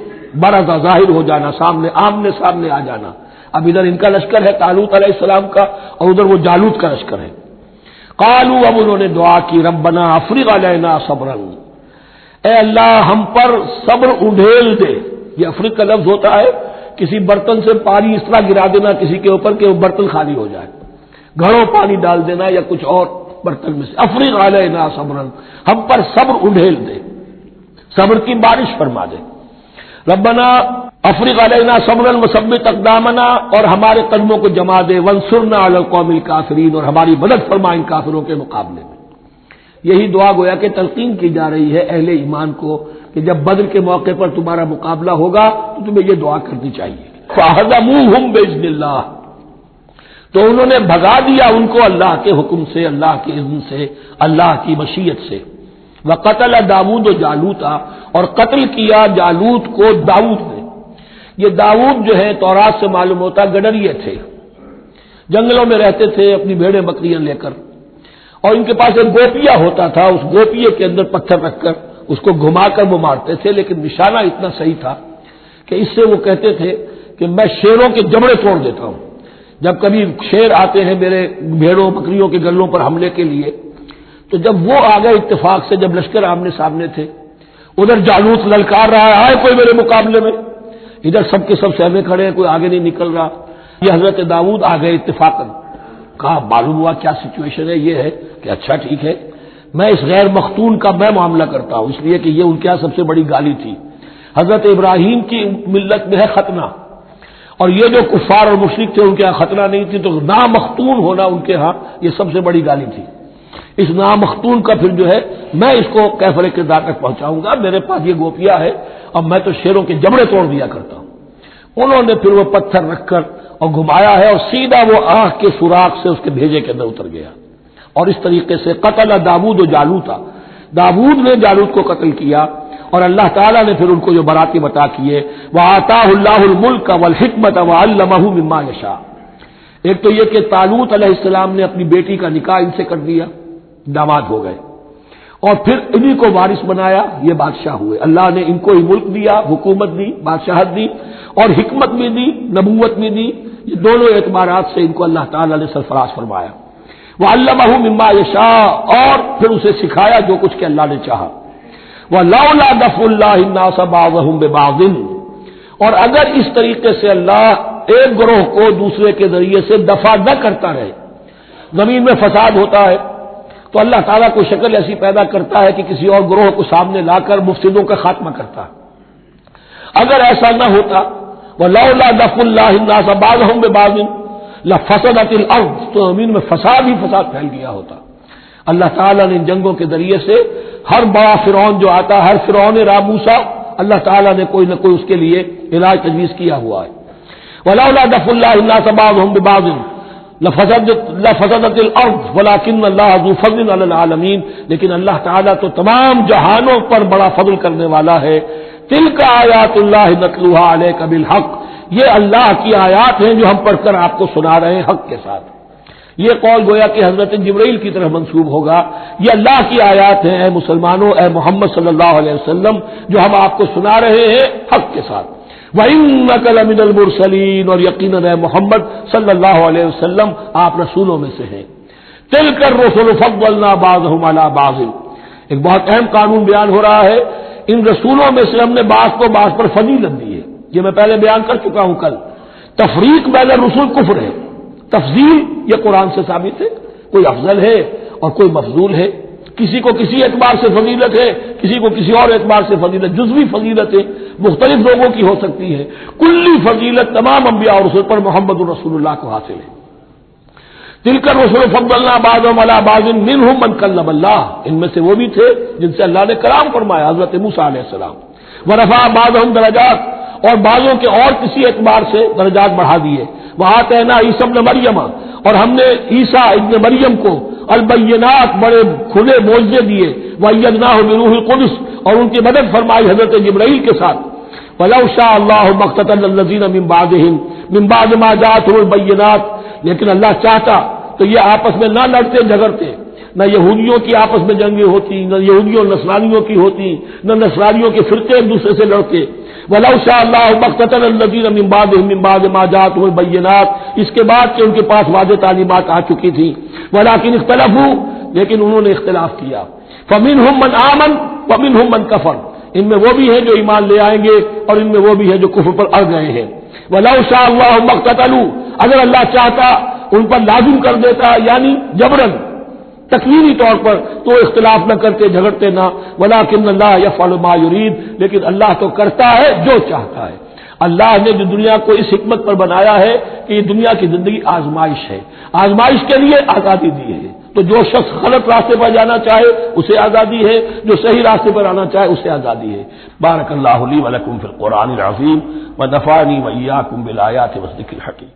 برزا ظاہر ہو جانا, سامنے آمنے سامنے آ جانا. اب ادھر ان کا لشکر ہے طالوت علیہ السلام کا, اور ادھر وہ جالوت کا لشکر ہے. قالوا, اب انہوں نے دعا کی, ربنا افرغ علینا صبرا, اے اللہ ہم پر صبر اڈھیل دے. یہ افرغ کا لفظ ہوتا ہے کسی برتن سے پانی اس طرح گرا دینا کسی کے اوپر کہ وہ برتن خالی ہو جائے, گھڑوں پانی ڈال دینا یا کچھ اور برتن میں سے. افرغ علینا صبرا, ہم پر صبر اڈھیل دے, صبر کی بارش فرما دے. ربنا افرغ علینا صبرا وثبت اقدامنا, اور ہمارے قدموں کو جما دے. وانصرنا علی القوم الکافرین, اور ہماری مدد فرما ان کافروں کے مقابلے میں. یہی دعا گویا کہ تلقین کی جا رہی ہے اہل ایمان کو کہ جب بدر کے موقع پر تمہارا مقابلہ ہوگا تو تمہیں یہ دعا کرنی چاہیے، فَهَزَمُوهُمْ بِإِذْنِ اللَّهِ، تو انہوں نے بھگا دیا ان کو اللہ کے حکم سے، اللہ کے اذن سے، اللہ کی مشیت سے۔ وَقَتَلَ داؤد جالوت، اور قتل کیا جالوت کو داؤد نے۔ یہ داؤد جو ہے تورات سے معلوم ہوتا گڈریے تھے، جنگلوں میں رہتے تھے اپنی بھیڑیں بکریاں لے کر، اور ان کے پاس ایک گوپیا ہوتا تھا، اس گوپیے کے اندر پتھر رکھ کر اس کو گھما کر وہ مارتے تھے، لیکن نشانہ اتنا صحیح تھا کہ اس سے وہ کہتے تھے کہ میں شیروں کے جبڑے توڑ دیتا ہوں۔ جب کبھی شیر آتے ہیں میرے بھیڑوں بکریوں کے گلوں پر حملے کے لیے، تو جب وہ آ گئے اتفاق سے، جب لشکر آمنے سامنے تھے، ادھر جالوت للکار رہا ہے آئے کوئی میرے مقابلے میں، ادھر سب کے سب سہمے کھڑے ہیں، کوئی آگے نہیں نکل رہا۔ یہ حضرت داؤد آ گئے اتفاقاً، کہا معلوم ہوا کیا سچویشن ہے، یہ ہے کہ اچھا ٹھیک ہے، میں اس غیر مختون کا میں معاملہ کرتا ہوں، اس لیے کہ یہ ان کے یہاں سب سے بڑی گالی تھی۔ حضرت ابراہیم کی ملت میں ہے ختنہ، اور یہ جو کفار اور مشرک تھے ان کے یہاں ختنہ نہیں تھی، تو نامختون ہونا ان کے ہاں یہ سب سے بڑی گالی تھی۔ اس نامختون کا پھر جو ہے میں اس کو کیفر کردار تک پہنچاؤں گا، میرے پاس یہ گوپیا ہے اور میں تو شیروں کے جبڑے توڑ دیا کرتا ہوں۔ انہوں نے پھر وہ پتھر رکھ کر اور گھمایا ہے، اور سیدھا وہ آنکھ کے سوراخ سے اس کے بھیجے کے اندر اتر گیا، اور اس طریقے سے قتل داؤد و جالوت، داؤد نے جالوت کو قتل کیا، اور اللہ تعالیٰ نے پھر ان کو جو براتی عطا کیے، وَآتَاهُ اللَّهُ الْمُلْكَ وَالْحِكْمَةَ وَعَلَّمَهُ مِمَّا يَشَاءُ۔ ایک تو یہ کہ طالوت علیہ السلام نے اپنی بیٹی کا نکاح ان سے کر دیا، داماد ہو گئے، اور پھر انہی کو وارث بنایا، یہ بادشاہ ہوئے۔ اللہ نے ان کو ہی ملک دیا، حکومت دی، بادشاہت دی، اور حکمت بھی دی، نبوت بھی دی، یہ دونوں اعتبارات سے ان کو اللہ تعالیٰ نے سرفراز فرمایا۔ وَعَلَّمَهُ مِمَّا يَشَاءُ، اور پھر اسے سکھایا جو کچھ کہ اللہ نے چاہا۔ وَلَوْلَا دَفْعُ اللَّهِ النَّاسَ بَعْضَهُم بِبَعْضٍ، اور اگر اس طریقے سے اللہ ایک گروہ کو دوسرے کے ذریعے سے دفع نہ کرتا رہے، زمین میں فساد ہوتا ہے تو اللہ تعالیٰ کو شکل ایسی پیدا کرتا ہے کہ کسی اور گروہ کو سامنے لا کر مفسدوں کا خاتمہ کرتا ہے۔ اگر ایسا نہ ہوتا، وَلَوْلَا دَفْعُ اللَّهِ النَّاسَ بَعْضَهُم بِبَعْضٍ لَفَسَدَتِ الْأَرْضُ، تو زمین میں فساد ہی فساد پھیل گیا ہوتا۔ اللہ تعالیٰ نے ان جنگوں کے ذریعے سے ہر بڑا فرعون جو آتا، ہر فرعون راموسا، اللہ تعالیٰ نے کوئی نہ کوئی اس کے لیے علاج تجویز کیا ہوا ہے۔ وَلَوْلَا دَفْعُ اللَّهِ النَّاسَ بَعْضَهُم بِبَعْضٍ لَفَسَدَتِ الْأَرْضُ وَلَٰكِنَّ اللَّهَ ذُو فَضْلٍ عَلَى الْعَالَمِينَ، لیکن اللہ تعالیٰ تو تمام جہانوں پر بڑا فضل کرنے والا ہے۔ تِلْكَ آیاتُ اللَّهِ نَتْلُوهَا عَلَيْكَ بِالْحَقِّ، یہ اللہ کی آیات ہیں جو ہم پڑھ کر آپ کو سنا رہے ہیں حق کے ساتھ۔ یہ قول گویا کہ حضرت جبرائیل کی طرف منسوب ہوگا، یہ اللہ کی آیات ہیں، اے مسلمانوں، اے محمد صلی اللہ علیہ وسلم، جو ہم آپ کو سنا رہے ہیں حق کے ساتھ۔ وَإِنَّكَ لَمِنَ الْمُرْسَلِينَ، اور یقیناً اے محمد صلی اللہ علیہ وسلم آپ رسولوں میں سے ہیں۔ تِلْكَ الرُّسُلُ فَضَّلْنَا بَعْضَهُمْ عَلَى بَعْضٍ، ایک بہت اہم قانون بیان ہو رہا ہے، ان رسولوں میں سے ہم نے بعض کو بعض پر فضیلت دی ہے۔ یہ میں پہلے بیان کر چکا ہوں کل، تفریق بین الرسل کفر ہے، تفضیل یہ قرآن سے ثابت ہے، کوئی افضل ہے اور کوئی مفضول ہے، کسی کو کسی اعتبار سے فضیلت ہے، کسی کو کسی اور اعتبار سے فضیلت، جزوی فضیلت ہے مختلف لوگوں کی ہو سکتی ہے، کلی فضیلت تمام انبیاء اور رسول پر محمد رسول اللہ کو حاصل ہے۔ تِلْكَ الرُّسُلُ فَضَّلْنَا بَعْضَهُمْ عَلَى بَعْضٍ مِّنْهُم مَّن كَلَّمَ اللَّهُ، ان میں سے وہ بھی تھے جن سے اللہ نے کلام فرمایا، حضرت موسیٰ علیہ السلام۔ وَرَفَعَ بَعْضَهُمْ دَرَجَاتٍ، اور بعضوں کے اور کسی اعتبار سے درجات بڑھا دیے۔ وَآتَيْنَا عِیسیٰ ابْنَ مَرْیَمَ، اور ہم نے عیسیٰ ابن مریم کو البینات بڑے کھلے معجزے دیے، وَأَيَّدْنَاهُ بِرُوحِ الْقُدُسِ، اور ان کی مدد فرمائی حضرت جبرائیل کے ساتھ۔ وَلَوْ شَاءَ اللَّهُ مَا اقْتَتَلَ الَّذِينَ مِن بَعْدِهِم مِن بَعْدِ مَا جَاءَتْهُمُ الْبَيِّنَاتُ، لیکن اللہ چاہتا تو یہ آپس میں نہ لڑتے جھگڑتے، نہ یہودیوں کی آپس میں جنگیں ہوتی، نہ یہودیوں نصرانیوں کی ہوتی، نہ نصرانیوں کے فرقے ایک دوسرے سے لڑتے۔ وَلَوْ شَاءَ اللَّهُ مَا اقْتَتَلَ الَّذِينَ مِن بَعْدِهِم مِن بَعْدِ مَا جَاءَتْهُمُ الْبَيِّنَاتُ، اس کے بعد کہ ان کے پاس واضح تعلیمات آ چکی تھی۔ وَلَٰكِنِ اخْتَلَفُوا، لیکن انہوں نے اختلاف کیا۔ فَمِنْهُم مَّنْ آمَنَ وَمِنْهُم مَّنْ كَفَرَ، ان میں وہ بھی ہیں جو ایمان لے آئیں گے اور ان میں وہ بھی ہیں جو کفر پر اڑ گئے ہیں۔ وَلَوْ شَاءَ اللَّهُ مَا اقْتَتَلُوا، اگر اللہ چاہتا ان پر لازم کر دیتا، یعنی جبرن تکوینی طور پر، تو اختلاف نہ کرتے، جھگڑتے نہ۔ وَلَٰكِنَّ اللَّهَ يَفْعَلُ مَا يُرِيدُ، لیکن اللہ تو کرتا ہے جو چاہتا ہے۔ اللہ نے جو دنیا کو اس حکمت پر بنایا ہے کہ یہ دنیا کی زندگی آزمائش ہے، آزمائش کے لیے آزادی دی ہے، تو جو شخص غلط راستے پر جانا چاہے اسے آزادی ہے، جو صحیح راستے پر آنا چاہے اسے آزادی ہے۔ بارک اللہ لی ولکم فی القرآن العظیم ونفعنی وإیاکم بالآیات والذکر الحکیم۔